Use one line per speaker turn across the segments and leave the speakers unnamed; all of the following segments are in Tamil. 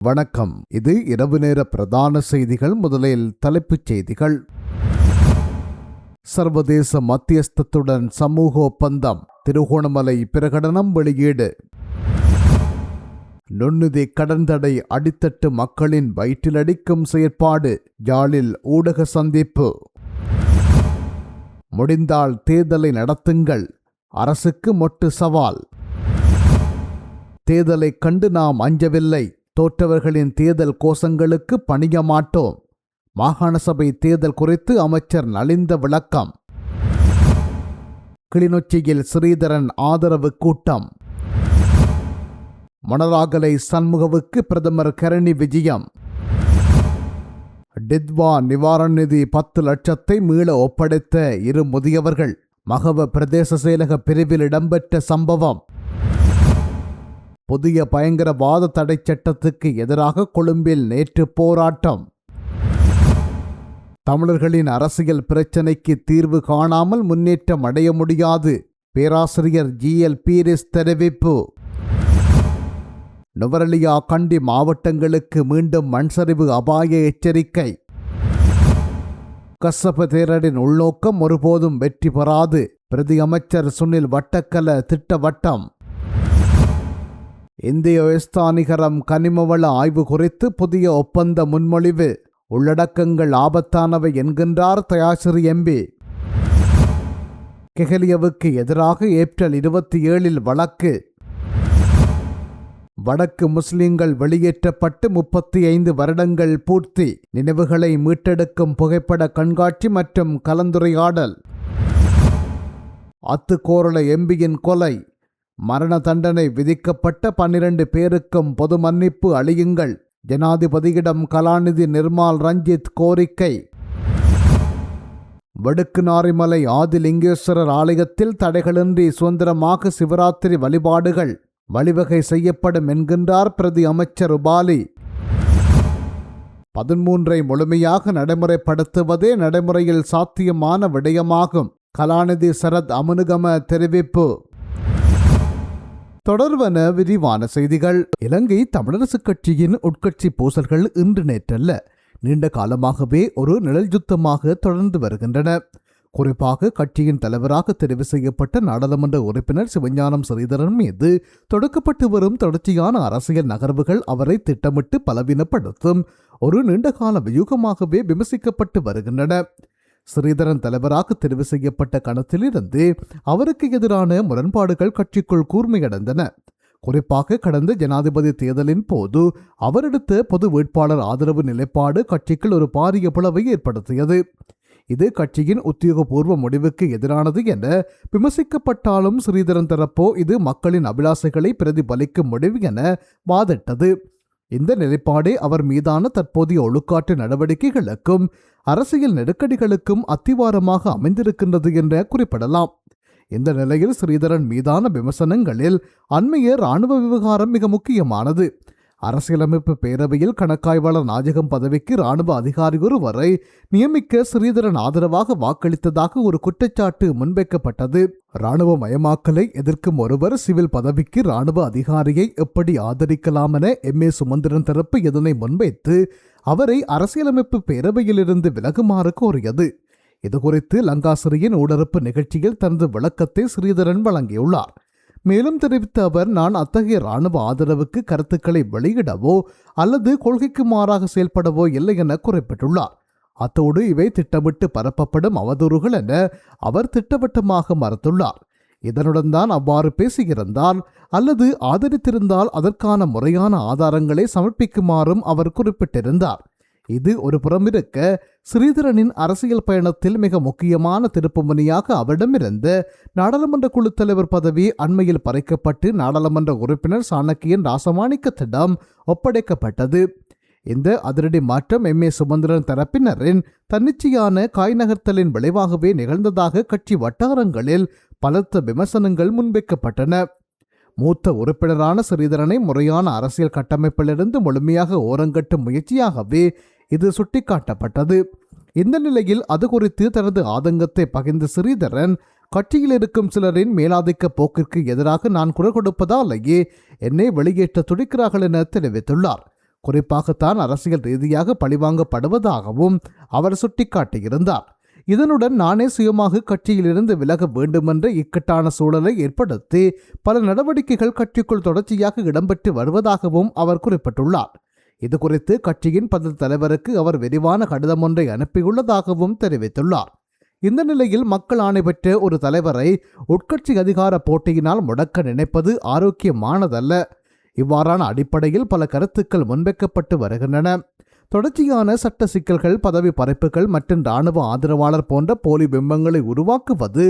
வணக்கம். இது இரவு நேர பிரதான செய்திகள். முதலில் தலைப்புச் செய்திகள். சர்வதேச மத்தியஸ்தத்துடன் சமூக ஒப்பந்தம், திருகோணமலை பிரகடனம் வெளியீடு. நுண்ணுதி கடன் தடை அடித்தட்டு மக்களின் வயிற்றிலடிக்கும் செயற்பாடு, யாழில் ஊடக சந்திப்பு. முடிந்தால் தேர்தலை நடத்துங்கள், அரசுக்கு மொட்டு சவால். தேர்தலை கண்டு நாம் அஞ்சவில்லை, தோற்றவர்களின் தேர்தல் கோஷங்களுக்கு பணிய மாட்டோம். மாகாண சபை தேர்தல் குறித்து அமைச்சர் நலிந்த விளக்கம். கிளிநொச்சியில் ஸ்ரீதரன் ஆதரவு கூட்டம். மணராகலை சண்முகவுக்கு பிரதமர் கரணி விஜயம். டித்வா நிவாரண நிதி 10 லட்சத்தை மீள ஒப்படைத்த 2 முதியவர்கள், மகவ பிரதேச செயலக பிரிவில் இடம்பெற்ற சம்பவம். புதிய பயங்கரவாத தடை சட்டத்துக்கு எதிராக கொழும்பில் நேற்று போராட்டம். தமிழர்களின் அரசியல் பிரச்சினைக்கு தீர்வு காணாமல் முன்னேற்றம் அடைய முடியாது, பேராசிரியர் GL பீரிஸ் தெரிவிப்பு. நுவரெலியா கண்டி மாவட்டங்களுக்கு மீண்டும் மண்சரிவு அபாய எச்சரிக்கை. கசப தேரரின் உள்நோக்கம் ஒருபோதும் வெற்றி பெறாது, பிரதி அமைச்சர் சுனில் வட்டக்கல திட்டவட்டம். இந்திய ஸ்தானிகரம் கனிமவள ஆய்வு குறித்து புதிய ஒப்பந்த முன்மொழிவு, உள்ளடக்கங்கள் ஆபத்தானவை என்கின்றார் தயாசிறி MP. கெஹலியவுக்கு எதிராக ஏப்ரல் 27 வழக்கு. வடக்கு முஸ்லிம்கள் வெளியேற்றப்பட்டு 35 வருடங்கள் பூர்த்தி, நினைவுகளை மீட்டெடுக்கும் புகைப்பட கண்காட்சி மற்றும் கலந்துரையாடல். அத்துக்கோரள MPயின் கொலை, மரண தண்டனை விதிக்கப்பட்ட 12 பேருக்கும் பொது மன்னிப்பு அளியுங்கள், ஜனாதிபதியிடம் கலாநிதி நிர்மால் ரஞ்சித் கோரிக்கை. வடுக்குநாரிமலை ஆதிலிங்கேஸ்வரர் ஆலயத்தில் தடைகளின்றி சுதந்திரமாக சிவராத்திரி வழிபாடுகள் வழிவகை செய்யப்படும் என்கின்றார் பிரதி அமைச்சர் உபாலி. 13ஐ முழுமையாக நடைமுறைப்படுத்துவதே நடைமுறையில் சாத்தியமான விடயமாகும், கலாநிதி சரத் அமுனுகம தெரிவிப்பு. தொடர்வன விரிவான செய்திகள். இலங்கை தமிழரசுக் கட்சியின் உட்கட்சி பூசல்கள் இன்று நேற்றல்ல, நீண்ட காலமாகவே ஒரு நிழல் யுத்தமாக தொடர்ந்து வருகின்றன. குறிப்பாக கட்சியின் தலைவராக தெரிவு செய்யப்பட்ட நாடாளுமன்ற உறுப்பினர் சிவஞானம் ஸ்ரீதரன் மீது தொடுக்கப்பட்டு வரும் தொடர்ச்சியான அரசியல் நகர்வுகள் அவரை திட்டமிட்டு பலவீனப்படுத்தும் ஒரு நீண்டகால வியூகமாகவே விமர்சிக்கப்பட்டு வருகின்றன. ஸ்ரீதரன் தலைவராக தெரிவு செய்யப்பட்ட கணத்திலிருந்து அவருக்கு எதிரான முரண்பாடுகள் கட்சிக்குள் கூர்மையடைந்தன. குறிப்பாக கடந்த ஜனாதிபதி தேர்தலின் போது அவர் எடுத்த பொது வேட்பாளர் ஆதரவு நிலைப்பாடு கட்சிக்குள் ஒரு பாரிய பிளவை ஏற்படுத்தியது. இது கட்சியின் உத்தியோகபூர்வ முடிவுக்கு எதிரானது என விமர்சிக்கப்பட்டாலும் ஸ்ரீதரன் தரப்போ இது மக்களின் அபிலாசைகளை பிரதிபலிக்கும் முடிவு என வாதிட்டது. இந்த நிலைப்பாடே அவர் மீதான தற்போதைய ஒழுக்காற்று நடவடிக்கைகளுக்கும் அரசியல் நெருக்கடிகளுக்கும் அத்திவாரமாக அமைந்திருக்கின்றது என குறிப்பிடலாம். இந்த நிலையில் ஸ்ரீதரன் மீதான விமர்சனங்களில் அண்மைய இராணுவ விவகாரம் மிக முக்கியமானது. அரசியலமைப்பு பேரவையில் கணக்காய்வாளர் நாயகம் பதவிக்கு இராணுவ அதிகாரி ஒருவரை நியமிக்க ஸ்ரீதரன் ஆதரவாக வாக்களித்ததாக ஒரு குற்றச்சாட்டு முன்வைக்கப்பட்டது. இராணுவ மயமாக்கலை எதிர்க்கும் ஒருவர் சிவில் பதவிக்கு இராணுவ அதிகாரியை எப்படி ஆதரிக்கலாம் என MA சுமந்திரன் தரப்பு இதனை முன்வைத்து அவரை அரசியலமைப்பு பேரவையிலிருந்து விலகுமாறு கோரியது. இதுகுறித்து லங்காசிரியின் ஊடறுப்பு நிகழ்ச்சியில் தனது விளக்கத்தை ஸ்ரீதரன் வழங்கியுள்ளார். மேலும் தெரிவித்த அவர், நான் அத்தகைய இராணுவ ஆதரவுக்கு கருத்துக்களை வெளியிடவோ அல்லது கொள்கைக்கு மாறாக செயல்படவோ இல்லை என குறிப்பிட்டுள்ளார். அத்தோடு இவை திட்டமிட்டு பரப்பப்படும் அவதூறுகள் என அவர் திட்டவட்டமாக மறுத்துள்ளார். இதனுடன் தான் அவ்வாறு பேசியிருந்தால் அல்லது ஆதரித்திருந்தால் அதற்கான முறையான ஆதாரங்களை சமர்ப்பிக்குமாறும் அவர் குறிப்பிட்டிருந்தார். இது ஒரு புறம் இருக்க, ஸ்ரீதரனின் அரசியல் பயணத்தில் மிக முக்கியமான திருப்புமுனையாக அவரிடமிருந்த நாடாளுமன்ற குழு தலைவர் பதவி அண்மையில் பறிக்கப்பட்டு நாடாளுமன்ற உறுப்பினர் சாணக்கியன் ராசமாணிக்கத்திடம் ஒப்படைக்கப்பட்டது. இந்த அதிரடி மாற்றம் MA சுமந்திரன் தரப்பினரின் தன்னிச்சையான காய் நகர்த்தலின் விளைவாகவே நிகழ்ந்ததாக கட்சி வட்டாரங்களில் பலத்த விமர்சனங்கள் முன்வைக்கப்பட்டன. மூத்த உறுப்பினரான ஸ்ரீதரனை முறையான அரசியல் கட்டமைப்பிலிருந்து முழுமையாக ஓரங்கட்டும் முயற்சியாகவே இது சுட்டிக்காட்டப்பட்டது. இந்த நிலையில் அது குறித்து தனது ஆதங்கத்தை பகிர்ந்த ஸ்ரீதரன், கட்சியில் இருக்கும் சிலரின் மேலாதிக்க போக்கிற்கு எதிராக நான் குரல் கொடுப்பதாலேயே என்னை வெளியேற்ற துடிக்கிறார்கள் என தெரிவித்துள்ளார். குறிப்பாகத்தான் அரசியல் ரீதியாக பழிவாங்கப்படுவதாகவும் அவர் சுட்டிக்காட்டியிருந்தார். இதனுடன் நானே சுயமாக கட்சியிலிருந்து விலக வேண்டுமென்ற இக்கட்டான சூழலை ஏற்படுத்தி பல நடவடிக்கைகள் கட்சிக்குள் தொடர்ச்சியாக இடம்பெற்று வருவதாகவும் அவர் குறிப்பிட்டுள்ளார். இதுகுறித்து கட்சியின் பல தலைவருக்கு அவர் விரிவான கடிதம் ஒன்றை அனுப்பியுள்ளதாகவும் தெரிவித்துள்ளார். இந்த நிலையில் மக்கள் ஆணை பெற்ற ஒரு தலைவரை உட்கட்சி அதிகார போட்டியினால் முடக்க நினைப்பது ஆரோக்கியமானதல்ல. இவ்வாறான அடிப்படையில் பல கருத்துக்கள் முன்வைக்கப்பட்டு வருகின்றன. தொடர்ச்சியான சட்ட சிக்கல்கள், பதவி பறிப்புகள் மற்றும் இராணுவ ஆதரவாளர் போன்ற போலி பிம்பங்களை உருவாக்குவது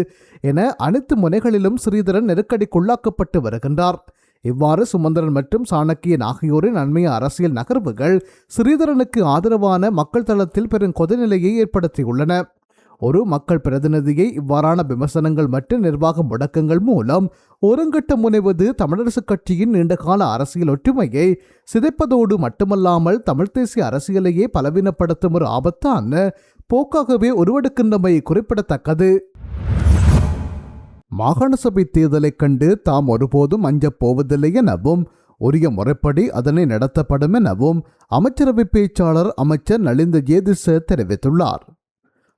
என அனைத்து முனைகளிலும் ஸ்ரீதரன் நெருக்கடிக்குள்ளாக்கப்பட்டு வருகின்றார். இவ்வாறு சுமந்திரன் மற்றும் சாணக்கியன் ஆகியோரின் அண்மைய அரசியல் நகர்வுகள் ஸ்ரீதரனுக்கு ஆதரவான மக்கள் தளத்தில் பெரும் கொதிநிலையை ஏற்படுத்தியுள்ளன. ஒரு மக்கள் பிரதிநிதியை இவ்வாறான விமர்சனங்கள் மற்றும் நிர்வாக முடக்கங்கள் மூலம் ஒருங்கட்ட முனைவது தமிழரசுக் கட்சியின் நீண்டகால அரசியல் ஒற்றுமையை சிதைப்பதோடு மட்டுமல்லாமல் தமிழ் தேசிய அரசியலையே பலவீனப்படுத்தும் ஒரு ஆபத்தான போக்காகவே உருவெடுக்கின்றமை குறிப்பிடத்தக்கது. மாகாண சபை தேர்தலைக் கண்டு தாம் ஒருபோதும் அஞ்சப் போவதில்லை எனவும் உரிய முறைப்படி அதனை நடத்தப்படும் எனவும் அமைச்சரவை பேச்சாளர் அமைச்சர் நலிந்த ஜேதிச தெரிவித்துள்ளார்.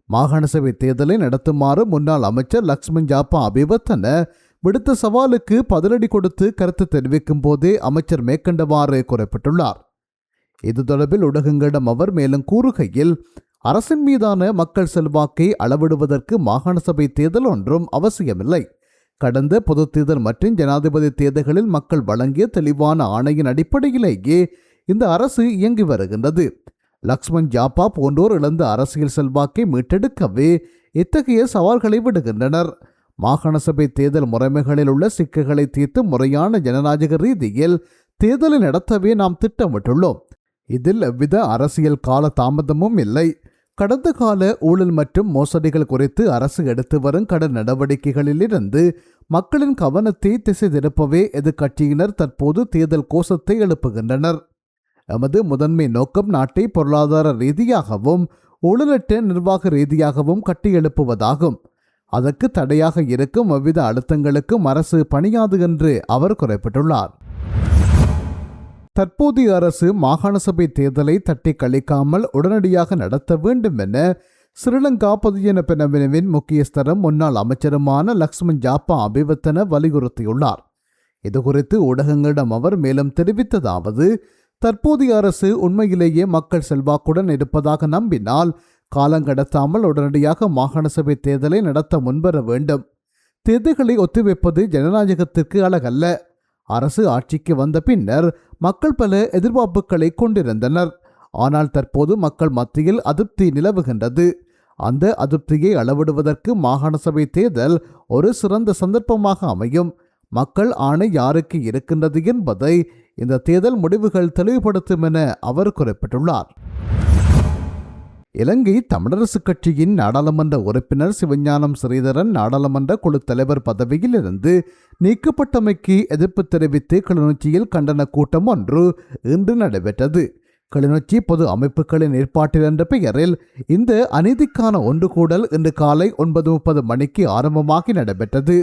மாகாண சபை தேர்தலை நடத்துமாறு முன்னாள் அமைச்சர் லக்ஷ்மன் ஜாப்பா அபிவர்த்தன விடுத்த சவாலுக்கு பதிலடி கொடுத்து கருத்து தெரிவிக்கும் போதே அமைச்சர் மேற்கண்டவாறு குறிப்பிட்டுள்ளார். இது தொடர்பில் ஊடகங்களிடம் அவர் மேலும் கூறுகையில், அரசின் மீதான மக்கள் செல்வாக்கை அளவிடுவதற்கு மாகாண சபை தேர்தல் ஒன்றும் அவசியமில்லை. கடந்த பொது தேர்தல் மற்றும் ஜனாதிபதி தேர்தல்களில் மக்கள் வழங்கிய தெளிவான ஆணையின் அடிப்படையிலேயே இந்த அரசு இயங்கி வருகின்றது. லக்ஷ்மன் ஜாப்பா போன்றோர் இழந்த அரசியல் செல்வாக்கை மீட்டெடுக்கவே இத்தகைய சவால்களை விடுகின்றனர். மாகாண சபை தேர்தல் முறைமைகளில் உள்ள சிக்கல்களை தீர்த்து முறையான ஜனநாயக ரீதியில் தேர்தலை நடத்தவே நாம் திட்டமிட்டுள்ளோம். இதில் எவ்வித அரசியல் கால தாமதமும் இல்லை. கடந்த கால ஊழல் மற்றும் மோசடிகள் குறித்து அரசு எடுத்து வரும் கடன் நடவடிக்கைகளிலிருந்து மக்களின் கவனத்தை திசை திருப்பவே எதிர்க்கட்சியினர் தற்போது தேர்தல் கோஷத்தை எழுப்புகின்றனர். எமது முதன்மை நோக்கம் நாட்டை பொருளாதார ரீதியாகவும் ஊழலற்ற நிர்வாக ரீதியாகவும் கட்டியெழுப்புவதாகும். அதற்கு தடையாக இருக்கும் எவ்வித அழுத்தங்களுக்கும் அரசு பணியாது என்று அவர் குறிப்பிட்டுள்ளார். தற்போதைய அரசு மாகாண சபை தேர்தலை தட்டி கழிக்காமல் உடனடியாக நடத்த வேண்டும் என ஸ்ரீலங்கா பொதுஜன பெரமுனவின் முக்கியஸ்தரும் முன்னாள் அமைச்சருமான லக்ஷ்மன் ஜாப்பா அபிவர்த்தன வலியுறுத்தியுள்ளார். இதுகுறித்து ஊடகங்களிடம் அவர் மேலும் தெரிவித்ததாவது, தற்போதைய அரசு உண்மையிலேயே மக்கள் செல்வாக்குடன் இருப்பதாக நம்பினால் காலங்கடத்தாமல் உடனடியாக மாகாண சபை தேர்தலை நடத்த முன்வர வேண்டும். தேர்தல்களை ஒத்திவைப்பது ஜனநாயகத்திற்கு அழகல்ல. அரசு ஆட்சிக்கு வந்த பின்னர் மக்கள் பல எதிர்பார்ப்புகளை கொண்டிருந்தனர். ஆனால் தற்போது மக்கள் மத்தியில் அதிருப்தி நிலவுகின்றது. அந்த அதிருப்தியை அளவிடுவதற்கு மாகாண சபை தேர்தல் ஒரு சிறந்த சந்தர்ப்பமாக அமையும். மக்கள் ஆணை யாருக்கு இருக்கின்றது என்பதை இந்த தேர்தல் முடிவுகள் தெளிவுபடுத்தும் என அவர் குறிப்பிட்டுள்ளார். இலங்கை தமிழரசுக் கட்சியின் நாடாளுமன்ற உறுப்பினர் சிவஞானம் ஸ்ரீதரன் நாடாளுமன்ற குழு தலைவர் பதவியில் இருந்து நீக்கப்பட்டமைக்கு எதிர்ப்பு தெரிவித்து கிளிநொச்சியில் கண்டன கூட்டம் ஒன்று இன்று நடைபெற்றது. கிளிநொச்சி பொது அமைப்புகளின் ஏற்பாட்டில் என்ற பெயரில் இந்த அநீதிக்கான ஒன்று கூடல் இன்று காலை 9:30 மணிக்கு ஆரம்பமாகி நடைபெற்றது.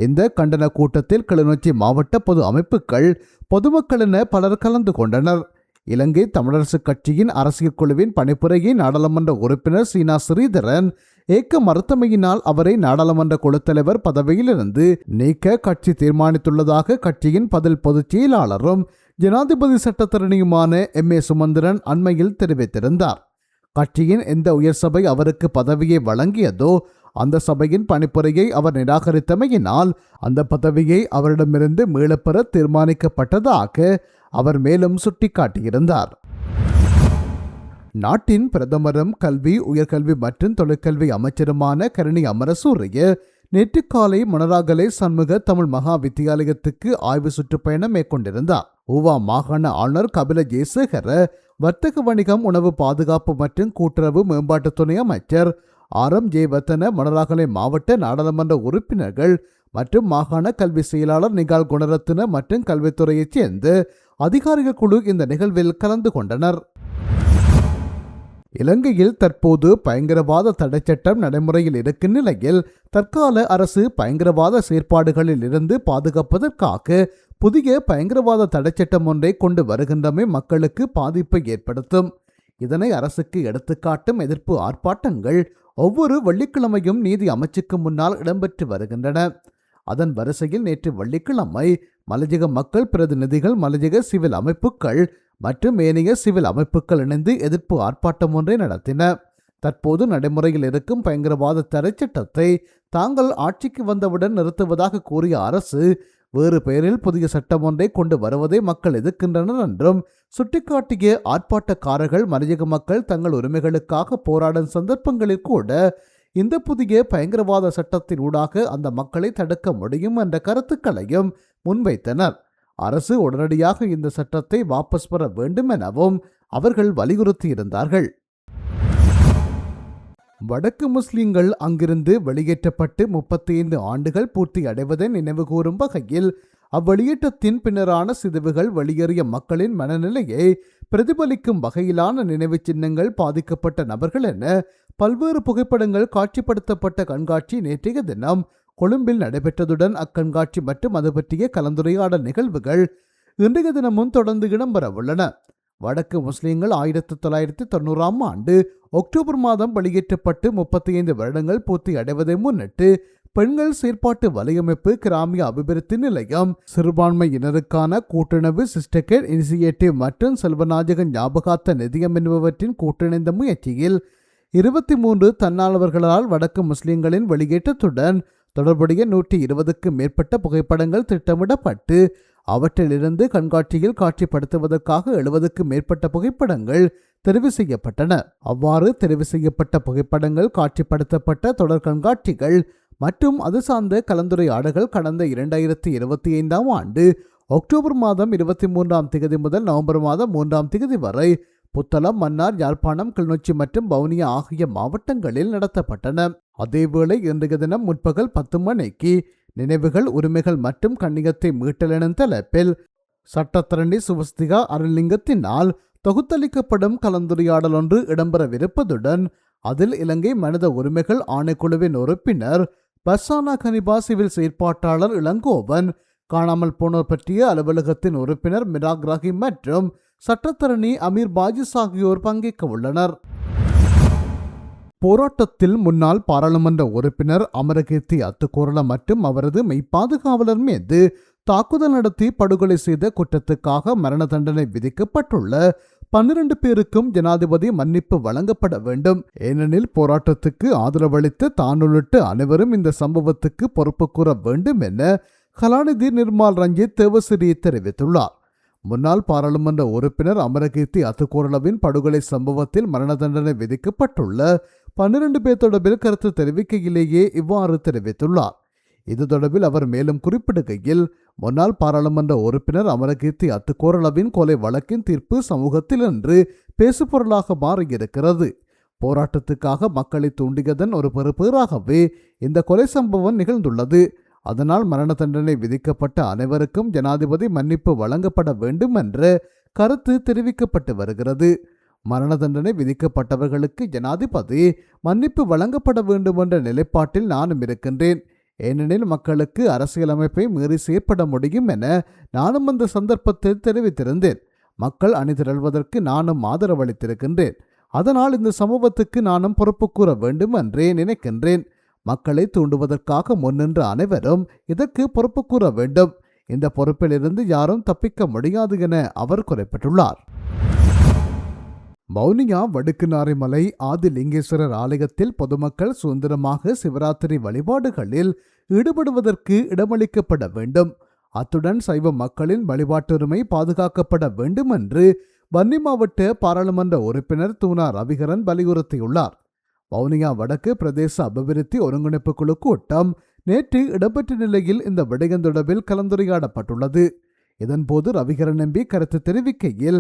இந்த கண்டன கூட்டத்தில் கிளிநொச்சி மாவட்ட பொது அமைப்புகள், பொதுமக்கள் என பலர் கலந்து கொண்டனர். இலங்கை தமிழரசுக் கட்சியின் அரசியல் குழுவின் பணிப்புரையை நாடாளுமன்ற உறுப்பினர் சீனா ஸ்ரீதரன் ஏற்க மறுத்தமையினால் அவரை நாடாளுமன்ற குழு தலைவர் பதவியிலிருந்து நீக்க கட்சி தீர்மானித்துள்ளதாக கட்சியின் பதில் பொதுச் செயலாளரும் ஜனாதிபதி சட்டத்தரணியுமான எம்.ஏ. சுமந்திரன் அண்மையில் தெரிவித்திருந்தார். கட்சியின் எந்த உயர் சபை அவருக்கு பதவியை வழங்கியதோ அந்த சபையின் பணிப்புரையை அவர் நிராகரித்தமையினால் அந்த பதவியை அவரிடமிருந்து மீளப்பெற தீர்மானிக்கப்பட்டதாக அவர் மேலும் சுட்டிக்காட்டியிருந்தார். நாட்டின் பிரதமரும் கல்வி, உயர்கல்வி மற்றும் தொழிற்கல்வி அமைச்சருமான கருணி அமரசூரிய நேற்று காலை மொனராகலை சண்முக தமிழ் மகா வித்தியாலயத்துக்கு ஆய்வு சுற்றுப்பயணம் மேற்கொண்டிருந்தார். ஊவா மாகாண ஆளுநர் கபில ஜெயசேகர, வர்த்தக வணிகம், உணவு பாதுகாப்பு மற்றும் கூட்டுறவு மேம்பாட்டு துணை அமைச்சர் R.M.J. வர்த்தன, மொனராகலை மாவட்ட நாடாளுமன்ற உறுப்பினர்கள் மற்றும் மாகாண கல்வி செயலாளர் நிகால் குணரத்ன மற்றும் கல்வித்துறையைச் சேர்ந்த அதிகாரிகள் குழு இந்த நிகழ்வில் கலந்து கொண்டனர். இலங்கையில் தற்போது பயங்கரவாத தடைச்சட்டம் நடைமுறையில் இருக்கும் நிலையில் தற்கால அரசு பயங்கரவாத செயற்பாடுகளில் இருந்து பாதுகாப்பதற்காக புதிய பயங்கரவாத தடைச்சட்டம் ஒன்றை கொண்டு வருகின்றமை மக்களுக்கு பாதிப்பை ஏற்படுத்தும். இதனை அரசுக்கு எடுத்துக்காட்டும் எதிர்ப்பு ஆர்ப்பாட்டங்கள் ஒவ்வொரு வெள்ளிக்கிழமையும் நீதி அமைச்சுக்கு முன்னால் இடம்பெற்று வருகின்றன. அதன் வரிசையில் நேற்று வெள்ளிக்கிழமை மலையக மக்கள் பிரதிநிதிகள், மலையக சிவில் அமைப்புகள் மற்றும் ஏனைய சிவில் அமைப்புகள் இணைந்து எதிர்ப்பு ஆர்ப்பாட்டம் ஒன்றை நடத்தின. தற்போது நடைமுறையில் இருக்கும் பயங்கரவாத தடைச்சட்டத்தை தாங்கள் ஆட்சிக்கு வந்தவுடன் நிறுத்துவதாக கூறிய அரசு வேறு பெயரில் புதிய சட்டம் ஒன்றை கொண்டு வருவதை மக்கள் எதிர்க்கின்றனர் என்றும் சுட்டிக்காட்டிய ஆர்ப்பாட்டக்காரர்கள், மலையக மக்கள் தங்கள் உரிமைகளுக்காக போராடும் சந்தர்ப்பங்களில் கூட இந்த புதிய பயங்கரவாத சட்டத்தின் ஊடாக அந்த மக்களை தடுக்க முடியும் என்ற கருத்துக்களையும் முன்வைத்தனர். அரசு உடனடியாக இந்த சட்டத்தை வாபஸ் பெற வேண்டும் எனவும் அவர்கள் வலியுறுத்தியிருந்தார்கள். வடக்கு முஸ்லிம்கள் அங்கிருந்து வெளியேற்றப்பட்டு 35 ஆண்டுகள் பூர்த்தி அடைவதை நினைவுகூரும் வகையில் அவ்வெளியேற்றத்தின் பின்னரான சிதைவுகள், வெளியேறிய மக்களின் மனநிலையை பிரதிபலிக்கும் வகையிலான நினைவு சின்னங்கள், பாதிக்கப்பட்ட நபர்கள் என பல்வேறு புகைப்படங்கள் காட்சிப்படுத்தப்பட்ட கண்காட்சி நேற்றைய தினம் கொழும்பில் நடைபெற்றதுடன் அக்கண்காட்சி மற்றும் அது பற்றிய கலந்துரையாடல் நிகழ்வுகள் இன்றைய தினமும் தொடர்ந்து இடம்பெறவுள்ளன. வடக்கு முஸ்லிம்கள் 1990ஆம் ஆண்டு அக்டோபர் மாதம் வெளியேற்றப்பட்டு 35 வருடங்கள் பூர்த்தி அடைவதை முன்னிட்டு பெண்கள் செயற்பாட்டு வலையமைப்பு, கிராமிய அபிவிருத்தி நிலையம், சிறுபான்மையினருக்கான கூட்டுணர்வு, சிஸ்டர்கேட் இனிசியேட்டிவ் மற்றும் செல்வநாயக ஞாபகார்த்த நிதியம் என்பவற்றின் கூட்டிணைந்த முயற்சியில் 23 தன்னார்வலர்களால் வடக்கு முஸ்லிம்களின் வெளியேற்றத்துடன் தொடர்புடைய 120க்கும் மேற்பட்ட புகைப்படங்கள் திட்டமிடப்பட்டு அவற்றிலிருந்து கண்காட்சியில் காட்சிப்படுத்துவதற்காக 70க்கும் மேற்பட்ட புகைப்படங்கள் தெரிவு செய்யப்பட்டன. அவ்வாறு தெரிவு செய்யப்பட்ட புகைப்படங்கள் காட்சிப்படுத்தப்பட்ட தொடர் கண்காட்சிகள் மற்றும் அது சார்ந்த கலந்துரையாடல்கள் கடந்த 2025ஆம் ஆண்டு அக்டோபர் மாதம் 23ஆம் தேதி முதல் நவம்பர் மாதம் 3ஆம் தேதி வரை புத்தளம், மன்னார், யாழ்ப்பாணம், கிளிநொச்சி மற்றும் வவுனியா ஆகிய மாவட்டங்களில் நடத்தப்பட்டன. அதேவேளை இன்றைய தினம் முற்பகல் 10 மணிக்கு நினைவுகள், உரிமைகள் மற்றும் கண்ணியத்தை மீட்டல் எனும் தலைப்பில் சட்டத்தரணி சுவஸ்திகா அருள்லிங்கத்தினால் தொகுத்தளிக்கப்படும் கலந்துரையாடல் ஒன்று இடம்பெறவிருப்பதுடன் அதில் இலங்கை மனித உரிமைகள் ஆணைக்குழுவின் உறுப்பினர் பர்சானா கனிபா, சிவில் செயற்பாட்டாளர் இளங்கோவன், காணாமல் போனோர் பற்றிய அலுவலகத்தின் உறுப்பினர் மிராக் ரஹீம் மற்றும் சட்டத்தரணி அமீர் பாஜிஸ் ஆகியோர் பங்கேற்க உள்ளனர். போராட்டத்தில் முன்னாள் பாராளுமன்ற உறுப்பினர் அமரகீர்த்தி அத்துக்கோரள மற்றும் அவரது மெய்ப்பாதுகாவலர் மீது தாக்குதல் நடத்தி படுகொலை செய்த குற்றத்துக்காக மரண தண்டனை விதிக்கப்பட்டுள்ள 12 பேருக்கும் ஜனாதிபதி மன்னிப்பு வழங்கப்பட வேண்டும். ஏனெனில் போராட்டத்துக்கு ஆதரவளித்த தான் உள்ளிட்ட அனைவரும் இந்த சம்பவத்துக்கு பொறுப்பு கூற வேண்டும் என கலாநிதி நிர்மல் ரஞ்சித் தேவசிறி தெரிவித்துள்ளார். முன்னாள் பாராளுமன்ற உறுப்பினர் அமரகீர்த்தி அத்துக்கோரளவின் படுகொலை சம்பவத்தில் மரண தண்டனை விதிக்கப்பட்டுள்ள 12 பேர் தொடர்பில் கருத்து தெரிவிக்கையிலேயே இவ்வாறு தெரிவித்துள்ளார். இது தொடர்பில் அவர் மேலும் குறிப்பிடுகையில், முன்னாள் பாராளுமன்ற உறுப்பினர் அமரகீர்த்தி அத்துக்கோரளவின் கொலை வழக்கின் தீர்ப்பு சமூகத்தில் இன்று பேசுபொருளாக மாறியிருக்கிறது. போராட்டத்துக்காக மக்களை தூண்டியதன் ஒரு பெறுபேறாகவே இந்த கொலை சம்பவம் நிகழ்ந்துள்ளது. அதனால் மரண தண்டனை விதிக்கப்பட்ட அனைவருக்கும் ஜனாதிபதி மன்னிப்பு வழங்கப்பட வேண்டும் என்ற கருத்து தெரிவிக்கப்பட்டு வருகிறது. மரண தண்டனை விதிக்கப்பட்டவர்களுக்கு ஜனாதிபதி மன்னிப்பு வழங்கப்பட வேண்டும் என்ற நிலைப்பாட்டில் நானும் இருக்கின்றேன். ஏனெனில் மக்களுக்கு அரசியலமைப்பை மீறி செயற்பட முடியும் என நானும் அந்த சந்தர்ப்பத்தில் தெரிவித்திருந்தேன். மக்கள் அணிதிரள்வதற்கு நானும் ஆதரவளித்திருக்கின்றேன். அதனால் இந்த சம்பவத்துக்கு நானும் பொறுப்பு கூற வேண்டும் என்றே நினைக்கின்றேன். மக்களை தூண்டுவதற்காக முன்னின்ற அனைவரும் இதற்கு பொறுப்பு கூற வேண்டும். இந்த பொறுப்பிலிருந்து யாரும் தப்பிக்க முடியாது என அவர் குறிப்பிட்டுள்ளார். வவுனியா வடுக்குநாரிமலை ஆதிலிங்கேஸ்வரர் ஆலயத்தில் பொதுமக்கள் சுதந்திரமாக சிவராத்திரி வழிபாடுகளில் ஈடுபடுவதற்கு இடமளிக்கப்பட வேண்டும். அத்துடன் சைவ மக்களின் வழிபாட்டுரிமை பாதுகாக்கப்பட வேண்டும் என்று வன்னி மாவட்ட பாராளுமன்ற உறுப்பினர் தூனா ரவிகரன் வலியுறுத்தியுள்ளார். வவுனியா வடக்கு பிரதேச அபிவிருத்தி ஒருங்கிணைப்பு குழு கூட்டம் நேற்று இடம்பெற்ற நிலையில் இந்த விடயம் தொடர்பில் கலந்துரையாடப்பட்டுள்ளது. இதன்போது ரவிகரன் எம்பி கருத்து தெரிவிக்கையில்,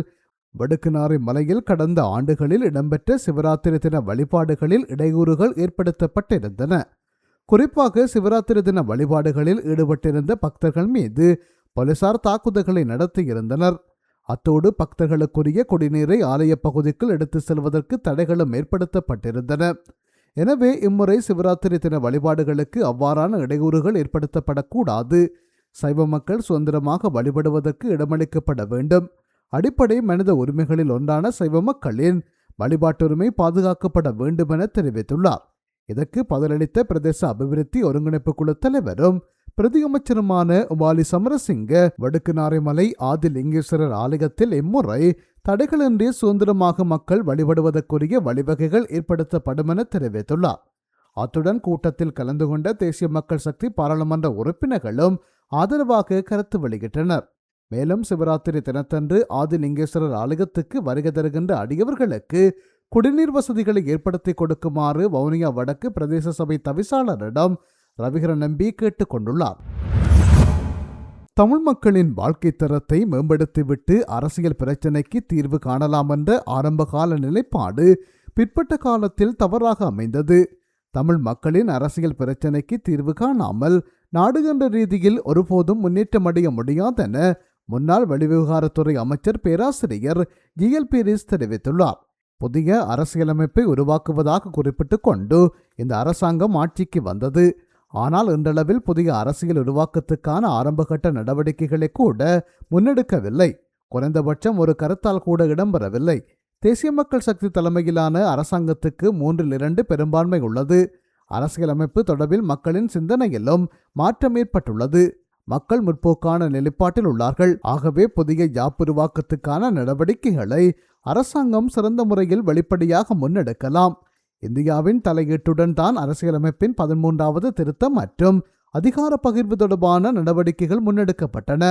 வடுக்குநாரி மலையில் கடந்த ஆண்டுகளில் இடம்பெற்ற சிவராத்திரி தின வழிபாடுகளில் இடையூறுகள் ஏற்படுத்தப்பட்டிருந்தன. குறிப்பாக சிவராத்திரி தின வழிபாடுகளில் ஈடுபட்டிருந்த பக்தர்கள் மீது போலீசார் தாக்குதல்களை நடத்தியிருந்தனர். அத்தோடு பக்தர்களுக்குரிய குடிநீரை ஆலய பகுதிக்குள் எடுத்து செல்வதற்கு தடைகளும் ஏற்படுத்தப்பட்டிருந்தன. எனவே இம்முறை சிவராத்திரி தின வழிபாடுகளுக்கு அவ்வாறான இடையூறுகள் ஏற்படுத்தப்படக்கூடாது. சைவ மக்கள் சுதந்திரமாக வழிபடுவதற்கு இடமளிக்கப்பட வேண்டும். அடிப்படை மனித உரிமைகளில் ஒன்றான சைவ மக்களின் வழிபாட்டுரிமை பாதுகாக்கப்பட வேண்டும் என தெரிவித்துள்ளார். இதற்கு பதிலளித்த பிரதேச அபிவிருத்தி ஒருங்கிணைப்பு குழு தலைவரும் பிரதியமைச்சருமான உமாலி சமரசிங்க வடுக்குநாரைமலை ஆதிலிங்கேஸ்வரர் ஆலயத்தில் இம்முறை தடைகளின்றி சுதந்திரமாக மக்கள் வழிபடுவதற்குரிய வழிவகைகள் ஏற்படுத்தப்படும் என தெரிவித்துள்ளார். அத்துடன் கூட்டத்தில் கலந்து கொண்ட தேசிய மக்கள் சக்தி பாராளுமன்ற உறுப்பினர்களும் ஆதரவாக கருத்து வெளியிட்டனர். மேலும் சிவராத்திரி தினத்தன்று ஆதிலிங்கேஸ்வரர் ஆலயத்துக்கு வருகை தருகின்ற அடியவர்களுக்கு குடிநீர் வசதிகளை ஏற்படுத்தி கொடுக்குமாறு வவுனியா வடக்கு பிரதேச சபை தவிசாளரிடம் ரவிகரன் எம்பி கேட்டுக் கொண்டுள்ளார். தமிழ் மக்களின் வாழ்க்கை தரத்தை மேம்படுத்திவிட்டு அரசியல் பிரச்சினைக்கு தீர்வு காணலாம் என்ற ஆரம்பகால நிலைப்பாடு பிற்பட்ட காலத்தில் தவறாக அமைந்தது. தமிழ் மக்களின் அரசியல் பிரச்சினைக்கு தீர்வு காணாமல் நாடுகின்ற ரீதியில் ஒருபோதும் முன்னேற்றமடைய முடியாதென முன்னாள் வெளிவிவகாரத்துறை அமைச்சர் பேராசிரியர் GL பீரிஸ் தெரிவித்துள்ளார். புதிய அரசியலமைப்பை உருவாக்குவதாக குறிப்பிட்டு கொண்டு இந்த அரசாங்கம் ஆட்சிக்கு வந்தது. ஆனால் இன்றளவில் புதிய அரசியல் உருவாக்கத்துக்கான ஆரம்பகட்ட நடவடிக்கைகளை கூட முன்னெடுக்கவில்லை. குறைந்தபட்சம் ஒரு கருத்தால் கூட இடம்பெறவில்லை. தேசிய மக்கள் சக்தி தலைமையிலான அரசாங்கத்துக்கு 3/2 பெரும்பான்மை உள்ளது. அரசியலமைப்பு தொடர்பில் மக்களின் சிந்தனையிலும் மாற்றம் ஏற்பட்டுள்ளது. மக்கள் முற்போக்கான நிலைப்பாட்டில் உள்ளார்கள். ஆகவே புதிய யாப்புருவாக்கத்துக்கான நடவடிக்கைகளை அரசாங்கம் சிறந்த முறையில் வெளிப்படையாக முன்னெடுக்கலாம். இந்தியாவின் தலையீட்டுடன் தான் அரசியலமைப்பின் 13வது திருத்தம் மற்றும் அதிகார பகிர்வு தொடர்பான நடவடிக்கைகள் முன்னெடுக்கப்பட்டன.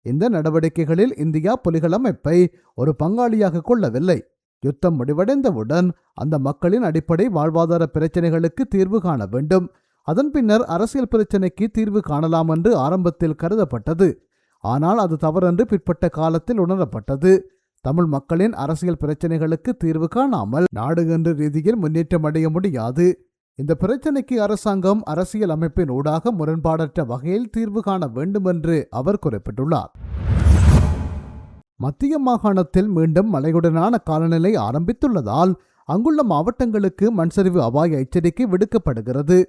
இந்த நடவடிக்கைகளில் இந்தியா புலிகள் அமைப்பை ஒரு பங்காளியாக கொள்ளவில்லை. யுத்தம் முடிவடைந்தவுடன் அந்த மக்களின் அடிப்படை வாழ்வாதார பிரச்சினைகளுக்கு தீர்வு காண வேண்டும். அதன் பின்னர் அரசியல் பிரச்சினைக்கு தீர்வு காணலாம் என்று ஆரம்பத்தில் கருதப்பட்டது. ஆனால் அது தவறென்று பிற்பட்ட காலத்தில் உணரப்பட்டது. தமிழ் மக்களின் அரசியல் பிரச்சினைகளுக்கு தீர்வு காணாமல் நாடுகின்ற ரீதியில் முன்னேற்றம் அடைய முடியாது. இந்த பிரச்சினைக்கு அரசாங்கம் அரசியல் அமைப்பின் ஊடாக முரண்பாடற்ற வகையில் தீர்வு காண வேண்டும் என்று அவர் குறிப்பிட்டுள்ளார். மத்திய மாகாணத்தில் மீண்டும் மழையுடனான காலநிலை ஆரம்பித்துள்ளதால் அங்குள்ள மாவட்டங்களுக்கு மண்சரிவு அபாய எச்சரிக்கை விடுக்கப்படுகிறது.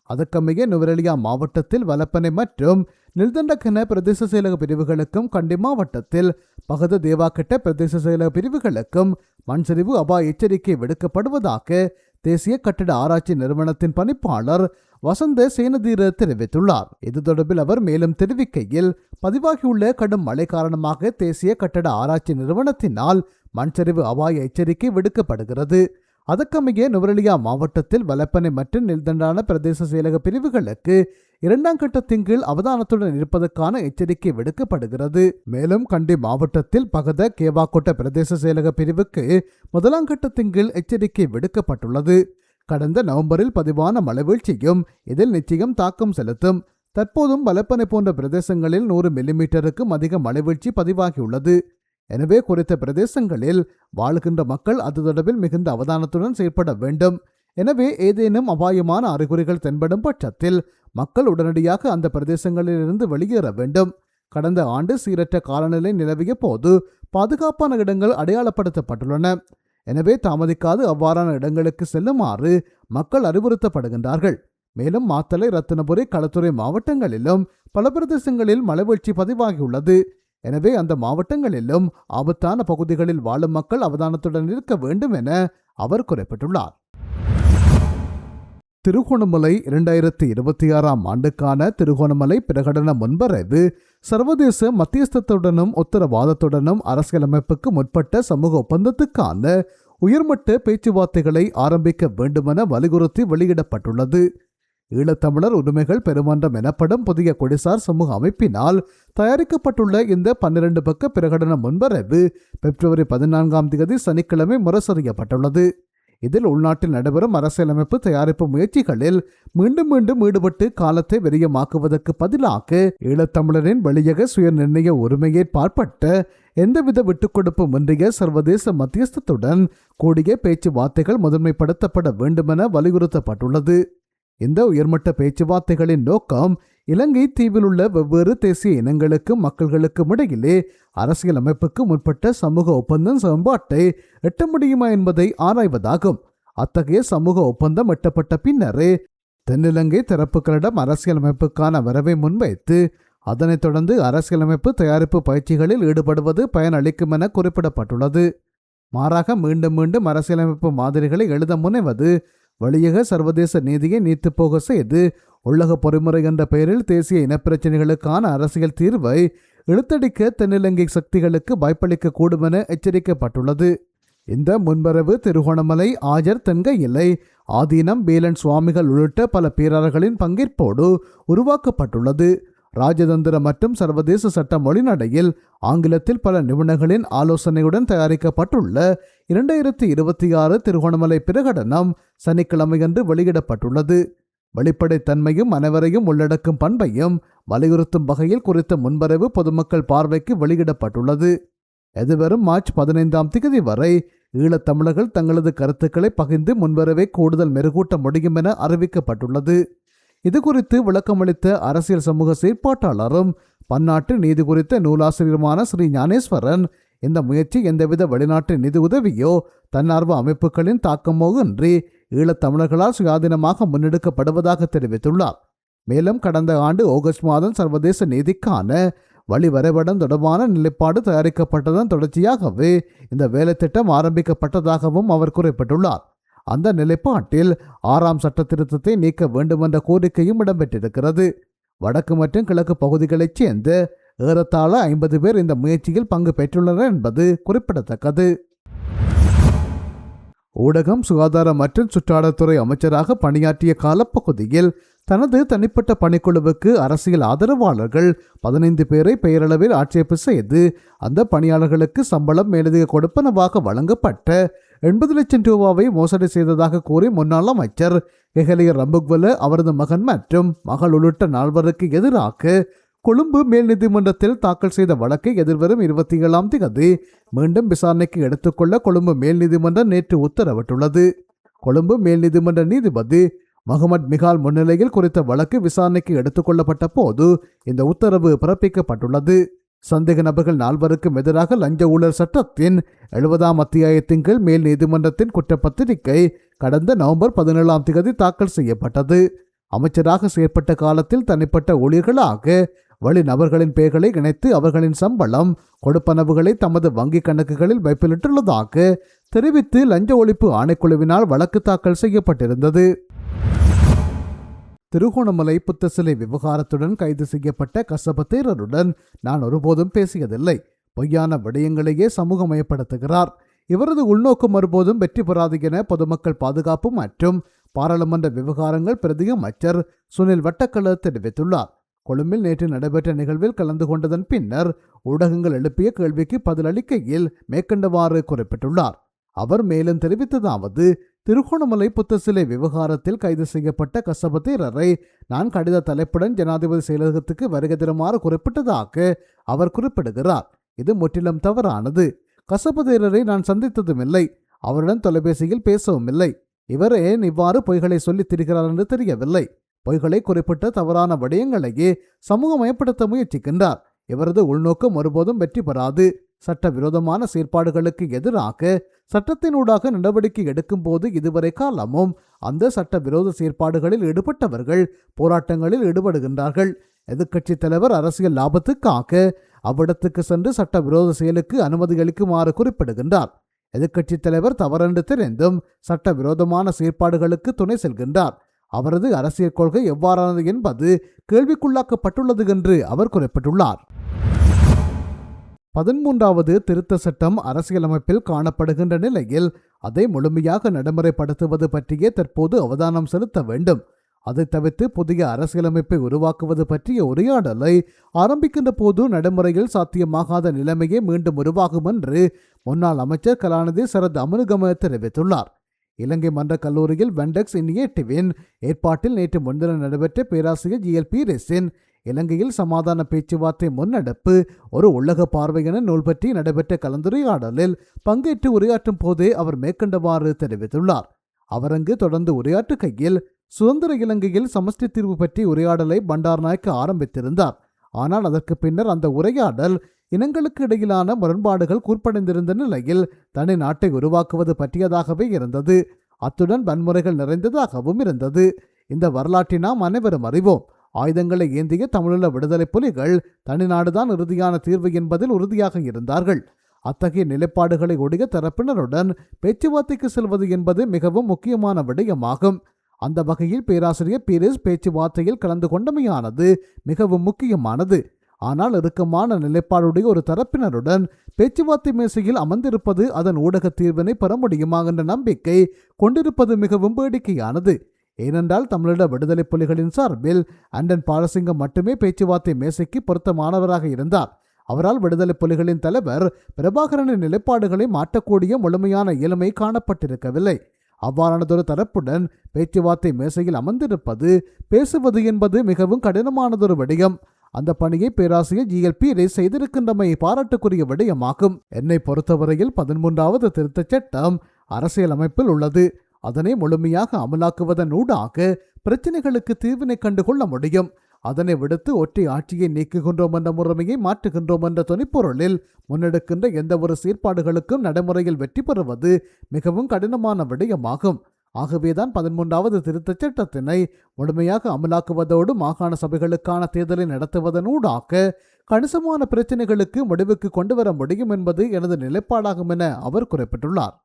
அதற்கமைய நுவரெலியா மாவட்டத்தில் வலப்பனை மற்றும் நில்தண்டகன பிரதேச செயலக பிரிவுகளுக்கும் கண்டி மாவட்டத்தில் பகத தேவாக்கட்ட பிரதேச செயலக பிரிவுகளுக்கும் மண்சரிவு அபாய எச்சரிக்கை விடுக்கப்படுவதாக தேசிய கட்டட ஆராய்ச்சி நிறுவனத்தின் பணிப்பாளர் வசந்த சேனதீர தெரிவித்துள்ளார். இது தொடர்பில் அவர் மேலும் தெரிவிக்கையில், பதிவாகியுள்ள கடும் மழை காரணமாக தேசிய கட்டட ஆராய்ச்சி நிறுவனத்தினால் மண்சரிவு அபாய எச்சரிக்கை விடுக்கப்படுகிறது. அதற்கமைய நுவரெலியா மாவட்டத்தில் வலப்பனை மற்றும் நில்தண்டான பிரதேச செயலக பிரிவுகளுக்கு 2ஆம் கட்டத்தின் கீழ் அவதானத்துடன் இருப்பதற்கான எச்சரிக்கை விடுக்கப்படுகிறது. மேலும் கண்டி மாவட்டத்தில் பகத கேவாக்கோட்ட பிரதேச செயலக பிரிவுக்கு 1ஆம் கட்டத்தின் கீழ் எச்சரிக்கை விடுக்கப்பட்டுள்ளது. கடந்த நவம்பரில் பதிவான மழைவீழ்ச்சியும் இதில் நிச்சயம் தாக்கம் செலுத்தும். தற்போதும் வலப்பனை போன்ற பிரதேசங்களில் 100 மில்லிமீட்டருக்கும் அதிக மழைவீழ்ச்சி பதிவாகியுள்ளது. எனவே குறித்த பிரதேசங்களில் வாழ்கின்ற மக்கள் அது தொடர்பில் மிகுந்த அவதானத்துடன் செயற்பட வேண்டும். எனவே ஏதேனும் அபாயமான அறிகுறிகள் தென்படும் பட்சத்தில் மக்கள் உடனடியாக அந்த பிரதேசங்களிலிருந்து வெளியேற வேண்டும். கடந்த ஆண்டு சீரற்ற காலநிலை நிலவிய போது பாதுகாப்பான இடங்கள் அடையாளப்படுத்தப்பட்டுள்ளன. எனவே தாமதிக்காது அவ்வாறான இடங்களுக்கு செல்லுமாறு மக்கள் அறிவுறுத்தப்படுகின்றார்கள். மேலும் மாத்தளை, ரத்தினபுரி, களத்துறை மாவட்டங்களிலும் பல பிரதேசங்களில் மழைவீழ்ச்சி பதிவாகியுள்ளது. எனவே அந்த மாவட்டங்களிலும் ஆபத்தான பகுதிகளில் வாழும் மக்கள் அவதானத்துடன் இருக்க வேண்டும் என அவர் குறிப்பிட்டுள்ளார். திருகோணமலை 2026ஆம் ஆண்டுக்கான திருகோணமலை பிரகடன முன்வரைவு சர்வதேச மத்தியஸ்தத்துடனும் உத்தரவாதத்துடனும் அரசியலமைப்புக்கு முற்பட்ட சமூக ஒப்பந்தத்துக்கான உயர்மட்ட பேச்சுவார்த்தைகளை ஆரம்பிக்க வேண்டுமென வலியுறுத்தி வெளியிடப்பட்டுள்ளது. ஈழத்தமிழர் உரிமைகள் பெருமன்றம் எனப்படும் புதிய குடிசார் சமூக அமைப்பினால் தயாரிக்கப்பட்டுள்ள இந்த 12 பக்க பிரகடன முன்வரைவு பிப்ரவரி 14ஆம் தேதி சனிக்கிழமை முரசறியப்பட்டுள்ளது. இதில் உள்நாட்டில் நடைபெறும் அரசியலமைப்பு தயாரிப்பு முயற்சிகளில் மீண்டும் ஈடுபட்டு காலத்தை விரயமாக்குவதற்கு பதிலாக ஈழத்தமிழரின் வெளியக சுய நிர்ணய உரிமையை பார்ப்பட்ட எந்தவித விட்டுக்கொடுப்பும் இன்றைய சர்வதேச மத்தியஸ்தத்துடன் கூடிய பேச்சுவார்த்தைகள் முதன்மைப்படுத்தப்பட வேண்டுமென வலியுறுத்தப்பட்டுள்ளது. இந்த உயர்மட்ட பேச்சுவார்த்தைகளின் நோக்கம் இலங்கை தீவில் உள்ள வெவ்வேறு தேசிய இனங்களுக்கும் மக்கள்களுக்கும் இடையிலே அரசியல் அமைப்புக்கு முற்பட்ட சமூக ஒப்பந்தம் சமன்பாட்டை எட்ட முடியுமா என்பதை ஆராய்வதாகும். அத்தகைய சமூக ஒப்பந்தம் எட்டப்பட்ட பின்னரே தென்னிலங்கை தரப்புகளிடம் அரசியல் அமைப்புக்கான வரவை முன்வைத்து அதனைத் தொடர்ந்து அரசியலமைப்பு தயாரிப்பு பயிற்சிகளில் ஈடுபடுவது பயனளிக்கும் என குறிப்பிடப்பட்டுள்ளது. மாறாக மீண்டும் மீண்டும் அரசியலமைப்பு மாதிரிகளை எழுத முனைவது வழியக சர்வதேச நீதியை நீத்துப்போக செய்து உள்ளக பொறிமுறை என்ற பெயரில் தேசிய இனப்பிரச்சினைகளுக்கான அரசியல் தீர்வை இழுத்தடிக்க தென்னிலங்கை சக்திகளுக்கு வாய்ப்பளிக்க கூடும் என எச்சரிக்கப்பட்டுள்ளது. இந்த முன்வரவு திருகோணமலை ஆஜர் தென்கையிலை ஆதீனம் பீலன் சுவாமிகள் உள்ளிட்ட பல பேராளர்களின் பங்கேற்போடு உருவாக்கப்பட்டுள்ளது. ராஜதந்திர மற்றும் சர்வதேச சட்ட மொழிநடையில் ஆங்கிலத்தில் பல நிபுணர்களின் ஆலோசனையுடன் தயாரிக்கப்பட்டுள்ள 2026 திருகோணமலை பிரகடனம் சனிக்கிழமையன்று வெளியிடப்பட்டுள்ளது. வெளிப்படைத்தன்மையும் அனைவரையும் உள்ளடக்கும் பண்பையும் வலியுறுத்தும் வகையில் குறித்த முன்வரவு பொதுமக்கள் பார்வைக்கு வெளியிடப்பட்டுள்ளது. எதிர்வரும் மார்ச் 15 வரை ஈழத்தமிழர்கள் தங்களது கருத்துக்களை பகிர்ந்து முன்வரவை கூடுதல் மெருகூட்ட முடியும் என அறிவிக்கப்பட்டுள்ளது. இதுகுறித்து விளக்கமளித்த அரசியல் சமூக செயற்பாட்டாளரும் பன்னாட்டு நீதி குறித்த நூலாசிரியருமான ஸ்ரீ ஞானேஸ்வரன், இந்த முயற்சி எந்தவித வெளிநாட்டு நிதி உதவியோ தன்னார்வ அமைப்புகளின் தாக்கமோ இன்றி ஈழத்தமிழர்களால் சுயாதீனமாக முன்னெடுக்கப்படுவதாக தெரிவித்துள்ளார். மேலும் கடந்த ஆண்டு ஆகஸ்ட் மாதம் சர்வதேச நீதிக்கான வழிவரைபடம் தொடர்பான நிலைப்பாடு தயாரிக்கப்பட்டதன் தொடர்ச்சியாகவே இந்த வேலை திட்டம் ஆரம்பிக்கப்பட்டதாகவும் அவர் குறிப்பிட்டுள்ளார். அந்த நிலைப்பாட்டில் 6ஆம் சட்ட திருத்தத்தை நீக்க வேண்டுமென்ற கோரிக்கையும் இடம்பெற்றிருக்கிறது. வடக்கு மற்றும் கிழக்கு பகுதிகளைச் சேர்ந்த ஏறத்தாழ 50 பேர் இந்த முயற்சியில் பங்கு பெற்றுள்ளனர் என்பது குறிப்பிடத்தக்கது. ஊடகம், சுகாதார மற்றும் சுற்றாடத்துறை அமைச்சராக பணியாற்றிய காலப்பகுதியில் தனது தனிப்பட்ட பணிக்குழுவுக்கு அரசியல் ஆதரவாளர்கள் 15 பேரை பெயரளவில் ஆட்சேபு செய்து அந்த பணியாளர்களுக்கு சம்பளம் மேலதிக கொடுப்பனவாக வழங்கப்பட்ட 80 லட்சம் ரூபாவை மோசடி செய்ததாக கூறி முன்னாள் அமைச்சர் கெஹலிய ரம்புக்வெல, அவரது மகன் மற்றும் மகள் உள்ளிட்ட 4 எதிராக கொழும்பு மேல் நீதிமன்றத்தில் தாக்கல் செய்த வழக்கை எதிர்வரும் 27 மீண்டும் விசாரணைக்கு எடுத்துக்கொள்ள கொழும்பு மேல் நீதிமன்றம் நேற்று உத்தரவிட்டுள்ளது. கொழும்பு மேல் நீதிமன்ற நீதிபதி முகமது மிகால் முன்னிலையில் குறித்த வழக்கு விசாரணைக்கு எடுத்துக்கொள்ளப்பட்ட போது இந்த உத்தரவு பிறப்பிக்கப்பட்டுள்ளது. சந்தேக நபர்கள் 4 எதிராக லஞ்ச ஊழல் சட்டத்தின் 70ஆம் அத்தியாயத்தின் கீழ் மேல் நீதிமன்றத்தின் குற்றப்பத்திரிகை கடந்த நவம்பர் 17 தாக்கல் செய்யப்பட்டது. அமைச்சராக செயற்பட்ட காலத்தில் தனிப்பட்ட ஊழியர்களாக வழி நபர்களின் பெயர்களை இணைத்து அவர்களின் சம்பளம் கொடுப்பனவுகளை தமது வங்கிக் கணக்குகளில் வைப்பிலிட்டுள்ளதாக தெரிவித்து லஞ்ச ஒழிப்பு ஆணைக்குழுவினால் வழக்கு தாக்கல் செய்யப்பட்டிருந்தது. திருகோணமலை புத்த சிலை விவகாரத்துடன் கைது செய்யப்பட்ட கசப தேரருடன் நான் ஒருபோதும் பேசியதில்லை. பொய்யான விடயங்களையே சமூகமயப்படுத்துகிறார். இவரது உள்நோக்கம் ஒருபோதும் வெற்றி பெறாது என பொதுமக்கள் பாதுகாப்பு மற்றும் பாராளுமன்ற விவகாரங்கள் பிரதி அமைச்சர் சுனில் வட்டக்கல தெரிவித்துள்ளார். கொழும்பில் நேற்று நடைபெற்ற நிகழ்வில் கலந்து கொண்டதன் பின்னர் ஊடகங்கள் எழுப்பிய கேள்விக்கு பதிலளிக்கையில் மேற்கண்டவாறு குறிப்பிட்டுள்ளார். அவர் மேலும் தெரிவித்ததாவது: திருகோணமலை புத்த சிலை விவகாரத்தில் கைது செய்யப்பட்ட கசப தேரரை நான் கடித தலைப்புடன் ஜனாதிபதி செயலகத்துக்கு வருகை தருமாறு குறிப்பிட்டதாக அவர் குறிப்பிடுகிறார். இது முற்றிலும் தவறானது. கசப தேரரை நான் சந்தித்ததும் இல்லை, அவருடன் தொலைபேசியில் பேசவும் இல்லை. இவர் ஏன் இவ்வாறு பொய்களை சொல்லித் திரிகிறார் என்று தெரியவில்லை. பொய்களை குறிப்பிட்ட தவறான விடயங்களையே சமூகமயப்படுத்த முயற்சிக்கின்றார். இவரது உள்நோக்கம் ஒருபோதும் வெற்றி பெறாது. சட்டவிரோதமான செயற்பாடுகளுக்கு எதிராக சட்டத்தினூடாக நடவடிக்கை எடுக்கும் போது இதுவரை காலமும் அந்த சட்டவிரோத செயற்பாடுகளில் ஈடுபட்டவர்கள் போராட்டங்களில் ஈடுபடுகின்றார்கள். எதிர்க்கட்சி தலைவர் அரசியல் லாபத்துக்காக அவ்விடத்துக்கு சென்று சட்டவிரோத செயலுக்கு அனுமதி அளிக்குமாறு குறிப்பிடுகின்றார். எதிர்க்கட்சி தலைவர் தவறென்று தெரிந்தும் சட்டவிரோதமான செயற்பாடுகளுக்கு துணை செல்கின்றார். அவரது அரசியல் கொள்கை எவ்வாறானது என்பது கேள்விக்குள்ளாக்கப்பட்டுள்ளது என்று அவர் குறிப்பிட்டுள்ளார். 13வது திருத்த சட்டம் அரசியலமைப்பில் காணப்படுகின்ற நிலையில் அதை முழுமையாக நடைமுறைப்படுத்துவது பற்றியே தற்போது அவதானம் செலுத்த வேண்டும். அதை தவிர்த்து புதிய அரசியலமைப்பை உருவாக்குவது பற்றிய உரையாடலை ஆரம்பிக்கின்ற போது நடைமுறையில் சாத்தியமாகாத நிலைமையே மீண்டும் உருவாகும் என்று முன்னாள் அமைச்சர் கலாநிதி சரத் அமுனுகம தெரிவித்துள்ளார். இலங்கை மன்ற கல்லூரியில் வெண்டெக்ஸ் இனியேட்டிவின் ஏற்பாட்டில் நேற்று முன்தினம் நடைபெற்ற பேராசிரியர் GLP ரெசின் இலங்கையில் சமாதான பேச்சுவார்த்தை முன்னெடுப்பு ஒரு உள்ளக பார்வை என நூல் பற்றி நடைபெற்ற கலந்துரையாடலில் பங்கேற்று உரையாற்றும் போதே அவர் மேற்கண்டவாறு தெரிவித்துள்ளார். அவர் அங்கு தொடர்ந்து உரையாற்றுகையில் சுதந்திர இலங்கையில் சமஷ்டி தீர்வு பற்றி உரையாடலை பண்டாரநாயக்க ஆரம்பித்திருந்தார். ஆனால் அதற்கு பின்னர் அந்த உரையாடல் இனங்களுக்கு இடையிலான முரண்பாடுகள் கூர்ப்படைந்திருந்த நிலையில் தனி நாட்டை உருவாக்குவது பற்றியதாகவே இருந்தது. அத்துடன் வன்முறைகள் நிறைந்ததாகவும் இருந்தது. இந்த வரலாற்றை நாம் அனைவரும் அறிவோம். ஆயுதங்களை ஏந்திய தமிழீழ விடுதலை புலிகள் தனிநாடுதான் இறுதியான தீர்வு என்பதில் உறுதியாக இருந்தார்கள். அத்தகைய நிலைப்பாடுகளை உடைய தரப்பினருடன் பேச்சுவார்த்தைக்கு செல்வது என்பது மிகவும் முக்கியமான விடயமாகும். அந்த வகையில் பேராசிரியர் பீரிஸ் பேச்சுவார்த்தையில் கலந்து கொண்டமையானது மிகவும் முக்கியமானது. ஆனால் இறுக்கமான நிலைப்பாடுடைய ஒரு தரப்பினருடன் பேச்சுவார்த்தை மேசையில் அமர்ந்திருப்பது அதன் ஊடக தீர்வினை பெற முடியுமா என்ற நம்பிக்கை கொண்டிருப்பது மிகவும் வேடிக்கையானது. ஏனென்றால் தமிழீழ விடுதலை புலிகளின் சார்பில் அண்டன் பாலசிங்கம் மட்டுமே பேச்சுவார்த்தை மேசைக்கு பொருத்தமானவராக இருந்தார். அவரால் விடுதலை புலிகளின் தலைவர் பிரபாகரனின் நிலைப்பாடுகளை மாற்றக்கூடிய முழுமையான இயலுமை காணப்பட்டிருக்கவில்லை. அவ்வாறானதொரு தரப்புடன் பேச்சுவார்த்தை மேசையில் அமர்ந்திருப்பது பேசுவது என்பது மிகவும் கடினமானதொரு விடயம். அந்த பணியை பேராசிரியர் GL பீரிஸ் செய்திருக்கின்றமை பாராட்டுக்குரிய விடயமாகும். என்னை பொறுத்தவரையில் 13வது திருத்தச் சட்டம் அரசியலமைப்பில் உள்ளது. அதனை முழுமையாக அமலாக்குவதன் ஊடாக பிரச்சனைகளுக்கு தீர்வினை கண்டுகொள்ள முடியும். அதனை விடுத்து ஒற்றை ஆட்சியை நீக்குகின்றோம் என்ற முறைமையை மாற்றுகின்றோம் என்ற துணிப்பொருளில் முன்னெடுக்கின்ற எந்த ஒரு சீர்பாடுகளுக்கும் நடைமுறையில் வெற்றி பெறுவது மிகவும் கடினமான விடயமாகும். ஆகவேதான் 13வது திருத்தச் சட்டத்தினை முழுமையாக அமலாக்குவதோடு மாகாண சபைகளுக்கான தேர்தலை நடத்துவதனூடாக கணிசமான பிரச்சனைகளுக்கு முடிவுக்கு கொண்டு வர முடியும் என்பது எனது நிலைப்பாடாகும் என அவர் குறிப்பிட்டுள்ளார்.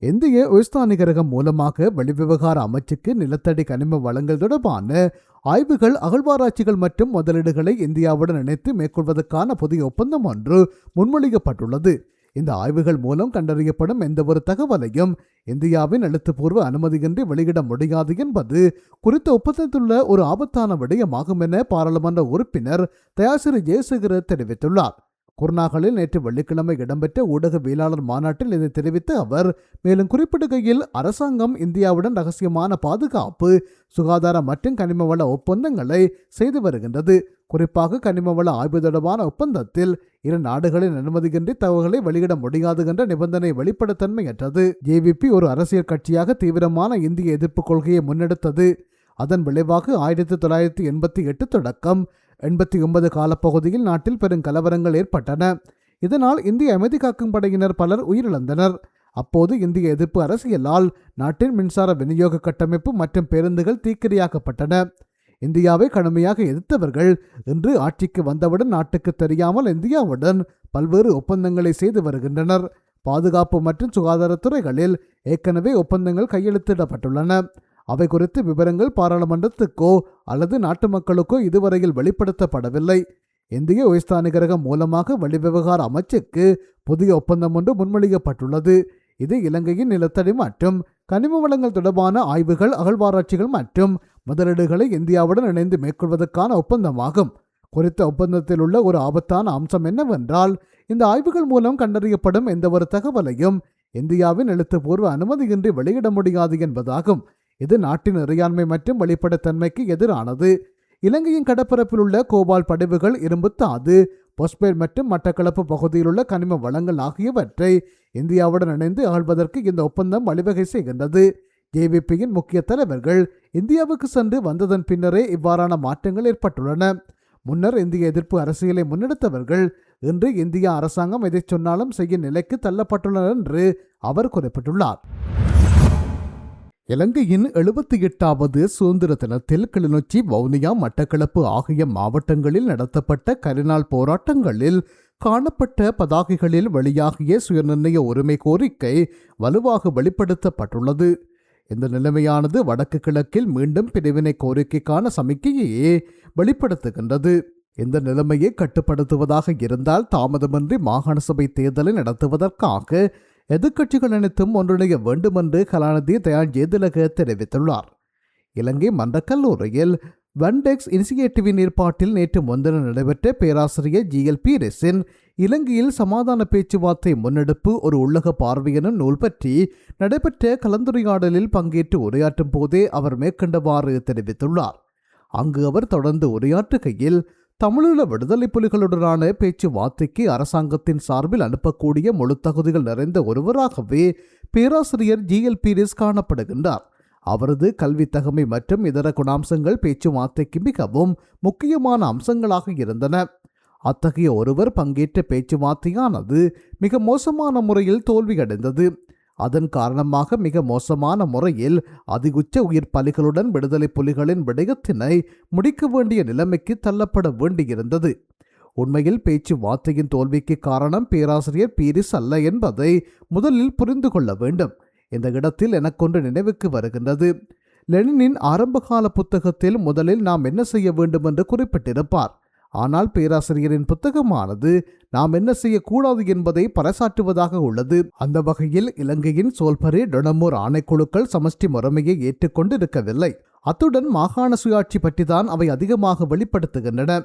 இந்திய உயர்ஸ்தானிகரகம் மூலமாக வெளிவிவகார அமைச்சுக்கு நிலத்தடி கனிம வளங்கள் தொடர்பான ஆய்வுகள், அகழ்வாராய்ச்சிகள் மற்றும் முதலீடுகளை இந்தியாவுடன் இணைத்து மேற்கொள்வதற்கான புதிய ஒப்பந்தம் ஒன்று முன்மொழியப்பட்டுள்ளது. இந்த ஆய்வுகள் மூலம் கண்டறியப்படும் எந்தவொரு தகவலையும் இந்தியாவின் எழுத்துப்பூர்வ அனுமதியின்றி வெளியிட முடியாது என்பது குறித்த ஒப்பந்தத்திலுள்ள ஒரு ஆபத்தான விடயமாகும் என பாராளுமன்ற உறுப்பினர் தயாசிறி ஜெயசேகர தெரிவித்துள்ளார். குர்நாகலில் நேற்று வெள்ளிக்கிழமை இடம்பெற்ற ஊடகவியலாளர் மாநாட்டில் இதை தெரிவித்த அவர் மேலும் குறிப்பிடுகையில், அரசாங்கம் இந்தியாவுடன் ரகசியமான பாதுகாப்பு, சுகாதார மற்றும் கனிமவள ஒப்பந்தங்களை செய்து வருகின்றது. குறிப்பாக கனிமவள ஆய்வு தொடர்பான ஒப்பந்தத்தில் இரு நாடுகளின் அனுமதியின்றி தகவல்களை வெளியிட முடியாது என்ற நிபந்தனை வெளிப்படைத்தன்மையற்றது. JVP ஒரு அரசியல் கட்சியாக தீவிரமான இந்திய எதிர்ப்பு கொள்கையை முன்னெடுத்தது. அதன் விளைவாக 1988 தொடக்கம் 89 காலப்பகுதியில் நாட்டில் பெரும் கலவரங்கள் ஏற்பட்டன. இதனால் இந்திய அமைதி காக்கும் படையினர் பலர் உயிரிழந்தனர். அப்போது இந்திய எதிர்ப்பு அரசியலால் நாட்டின் மின்சார விநியோக கட்டமைப்பு மற்றும் பேருந்துகள் தீக்கிரையாக்கப்பட்டன. இந்தியாவை கடுமையாக எதிர்த்தவர்கள் இன்று ஆட்சிக்கு வந்தவுடன் நாட்டுக்கு தெரியாமல் இந்தியாவுடன் பல்வேறு ஒப்பந்தங்களை செய்து வருகின்றனர். பாதுகாப்பு மற்றும் சுகாதாரத்துறைகளில் ஏற்கனவே ஒப்பந்தங்கள் கையெழுத்திடப்பட்டுள்ளன. அவை குறித்து விவரங்கள் பாராளுமன்றத்துக்கோ அல்லது நாட்டு மக்களுக்கோ இதுவரையில் வெளிப்படுத்தப்படவில்லை. இந்திய உயர்ஸ்தானிகரகம் மூலமாக வெளிவிவகார அமைச்சுக்கு புதிய ஒப்பந்தம் ஒன்று முன்மொழியப்பட்டுள்ளது. இது இலங்கையின் நிலத்தடி மற்றும் கனிம வளங்கள் தொடர்பான ஆய்வுகள், அகழ்வாராய்ச்சிகள் மற்றும் முதலீடுகளை இந்தியாவுடன் இணைந்து மேற்கொள்வதற்கான ஒப்பந்தமாகும். குறித்த ஒப்பந்தத்தில் உள்ள ஒரு ஆபத்தான அம்சம் என்னவென்றால், இந்த ஆய்வுகள் மூலம் கண்டறியப்படும் எந்தவொரு தகவலையும் இந்தியாவின் எழுத்துப்பூர்வ அனுமதியின்றி வெளியிட முடியாது என்பதாகும். இது நாட்டின் இறையாண்மை மற்றும் வெளிப்படைத்தன்மைக்கு எதிரானது. இலங்கையின் கடற்பரப்பில் உள்ள கோபால் படிவுகள், இரும்புத்தாது, பொஸ்பேட் மற்றும் மட்டக்களப்பு பகுதியில் உள்ள கனிம வளங்கள் ஆகியவற்றை இந்தியாவுடன் இணைந்து ஆள்வதற்கு இந்த ஒப்பந்தம் வழிவகை செய்கின்றது. JVPயின் முக்கிய தலைவர்கள் இந்தியாவுக்கு சென்று வந்ததன் பின்னரே இவ்வாறான மாற்றங்கள் ஏற்பட்டுள்ளன. முன்னர் இந்திய எதிர்ப்பு அரசியலை முன்னெடுத்தவர்கள் இன்று இந்திய அரசாங்கம் எதை சொன்னாலும் செய்யும் நிலைக்கு தள்ளப்பட்டுள்ளனர் என்று அவர் குறிப்பிட்டுள்ளார். இலங்கையின் 78வது சுதந்திர தினத்தில் கிளிநொச்சி, வவுனியா, மட்டக்களப்பு ஆகிய மாவட்டங்களில் நடத்தப்பட்ட கரிநாள் போராட்டங்களில் காணப்பட்ட பதாகைகளில் வெளியாகிய சுயநிர்ணய உரிமை கோரிக்கை வலுவாக வெளிப்படுத்தப்பட்டுள்ளது. இந்த நிலைமையானது வடக்கு கிழக்கில் மீண்டும் பிரிவினை கோரிக்கைக்கான சமிக்கையையே வெளிப்படுத்துகின்றது. இந்த நிலைமையை கட்டுப்படுத்துவதாக இருந்தால் தாமதமின்றி மாகாண சபை தேர்தலை நடத்துவதற்காக எதிர்க்கட்சிகள் அனைத்தும் ஒன்றிணைய வேண்டும் என்று கலாநிதி தயான் ஜெயதிலக தெரிவித்துள்ளார். இலங்கை மன்றக் கல்லூரியில் வன்டெக்ஸ் இனிசியேட்டிவின் ஏற்பாட்டில் நேற்று முன்தினம் நடைபெற்ற பேராசிரியர் GL பீரிஸின் இலங்கையில் சமாதான பேச்சுவார்த்தை முன்னெடுப்பு ஒரு உள்ளக பார்வை எனும் நூல் பற்றி நடைபெற்ற கலந்துரையாடலில் பங்கேற்று உரையாற்றும் போதே அவர் மேற்கண்டவாறு தெரிவித்துள்ளார். அங்கு அவர் தொடர்ந்து உரையாற்றுகையில், தமிழீழ விடுதலை புலிகளுடனான பேச்சுவார்த்தைக்கு அரசாங்கத்தின் சார்பில் அனுப்பக்கூடிய முழு தகுதிகள் நிறைந்த ஒருவராகவே பேராசிரியர் GL பீரிஸ் காணப்படுகின்றார். அவரது கல்வி தகமை மற்றும் இதர குணாம்சங்கள் பேச்சுவார்த்தைக்கு மிகவும் முக்கியமான அம்சங்களாக இருந்தன. அத்தகைய ஒருவர் பங்கேற்ற பேச்சுவார்த்தையானது மிக மோசமான முறையில் தோல்வியடைந்தது. அதன் காரணமாக மிக மோசமான முறையில் அதிகுச்ச உயிர் பலிகளுடன் விடுதலை புலிகளின் விடயத்தினை முடிக்க வேண்டிய நிலைமைக்கு தள்ளப்பட வேண்டியிருந்தது. உண்மையில் பேச்சுவார்த்தையின் தோல்விக்கு காரணம் பேராசிரியர் பீரிஸ் அல்ல என்பதை முதலில் புரிந்து கொள்ள வேண்டும். இந்த இடத்தில் எனக்கொன்று நினைவுக்கு வருகின்றது. லெனினின் ஆரம்பகால புத்தகத்தில் முதலில் நாம் என்ன செய்ய வேண்டும் என்று குறிப்பிட்டிருப்பார். ஆனால் பேராசிரியரின் புத்தகமானது நாம் என்ன செய்யக்கூடாது என்பதை பறைசாற்றுவதாக உள்ளது. அந்த வகையில் இலங்கையின் சோல்பரி டொனமூர் ஆணைக்குழுக்கள் சமஷ்டி முறைமையை ஏற்றுக்கொண்டிருக்கவில்லை. அத்துடன் மாகாண சுயாட்சி பற்றிதான் அவை அதிகமாக வெளிப்படுத்துகின்றன.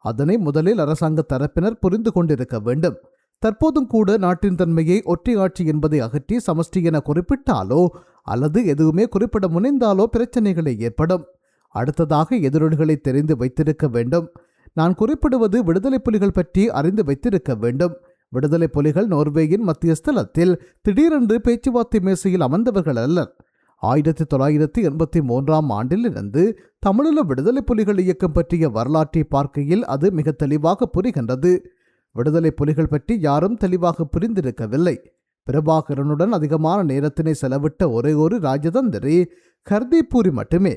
அதனை முதலில் அரசாங்க தரப்பினர் புரிந்து கொண்டிருக்க வேண்டும். தற்போதும் கூட நாட்டின் தன்மையை ஒற்றை ஆட்சி என்பதை அகற்றி சமஷ்டி என குறிப்பிட்டாலோ அல்லது எதுவுமே குறிப்பிட முனைந்தாலோ பிரச்சனைகளை ஏற்படும். அடுத்ததாக எதிரொலிகளை தெரிந்து வைத்திருக்க வேண்டும். நான் குறிப்பிடுவது விடுதலை புலிகள் பற்றி அறிந்து வைத்திருக்க வேண்டும். விடுதலை புலிகள் நோர்வேயின் மத்திய ஸ்தலத்தில் திடீரென்று பேச்சுவார்த்தை மேசையில் அமர்ந்தவர்கள் அல்லர். 1983 ஆண்டிலிருந்து தமிழீழ விடுதலை புலிகள் இயக்கம் பற்றிய வரலாற்றை பார்க்கையில் அது மிக தெளிவாக புரிகின்றது. விடுதலை புலிகள் பற்றி யாரும் தெளிவாக புரிந்திருக்கவில்லை. பிரபாகரனுடன் அதிகமான நேரத்தினை செலவிட்ட ஒரே ஒரு ராஜதந்திரி ஹர்தீப் பூரி மட்டுமே.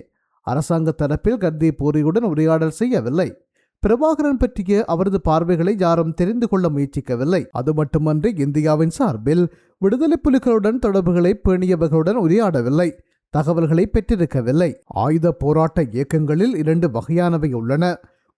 அரசாங்க தரப்பில் ஹர்தீப் பூரியுடன் உரையாடல் செய்யவில்லை. பிரபாகரன் பற்றிய அவரது பார்வைகளை யாரும் தெரிந்து கொள்ள முயற்சிக்கவில்லை. அது மட்டுமன்றி இந்தியாவின் சார்பில் விடுதலை புலிகளுடன் தொடர்புகளை பேணியவர்களுடன் உரையாடவில்லை. தகவல்களை பெற்றிருக்கவில்லை. ஆயுத போராட்ட இயக்கங்களில் 2 வகையானவை உள்ளன.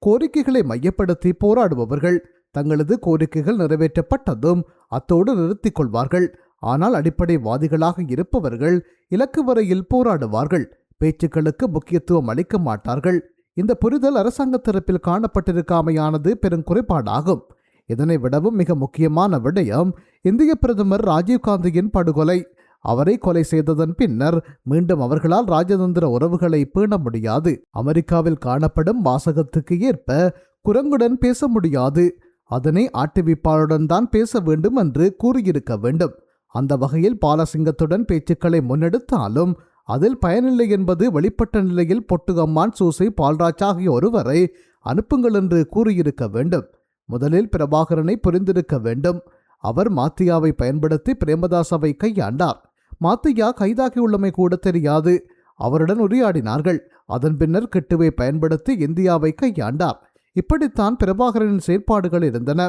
கோரிக்கைகளை மையப்படுத்தி போராடுபவர்கள் தங்களது கோரிக்கைகள் நிறைவேற்றப்பட்டதும் அத்தோடு நிறுத்திக் கொள்வார்கள். ஆனால் அடிப்படைவாதிகளாக இருப்பவர்கள் இலக்கு வரையில் போராடுவார்கள். பேச்சுக்களுக்கு முக்கியத்துவம் அளிக்க மாட்டார்கள். இந்த புரிதல் அரசாங்க தரப்பில் காணப்பட்டிருக்காமையானது பெரும் குறைபாடாகும். இதனை விடவும் மிக முக்கியமான விடயம் இந்திய பிரதமர் ராஜீவ்காந்தியின் படுகொலை. அவரை கொலை செய்ததன் பின்னர் மீண்டும் அவர்களால் ராஜதந்திர உறவுகளை பேண முடியாது. அமெரிக்காவில் காணப்படும் வாசகத்துக்கு ஏற்ப குரங்குடன் பேச முடியாது. அதனை ஆட்டுவிப்பாளருடன் தான் பேச வேண்டும் என்று கூறியிருக்க வேண்டும். அந்த வகையில் பாலசிங்கத்துடன் பேச்சுக்களை முன்னெடுத்தாலும் அதில் பயனில்லை என்பது வெளிப்பட்ட நிலையில் பொட்டுகம்மான், சூசை, பால்ராஜ் ஆகிய ஒருவரை அனுப்புங்கள் என்று கூறியிருக்க வேண்டும். முதலில் பிரபாகரனை புரிந்திருக்க வேண்டும். அவர் மாத்தியாவை பயன்படுத்தி பிரேமதாசவை கையாண்டார். மாத்தியா கைதாகியுள்ளமை கூட தெரியாது. அவருடன் உரையாடினார்கள். அதன் பின்னர் கிட்டுவை பயன்படுத்தி இந்தியாவை கையாண்டார். இப்படித்தான் பிரபாகரனின் செயற்பாடுகள் இருந்தன.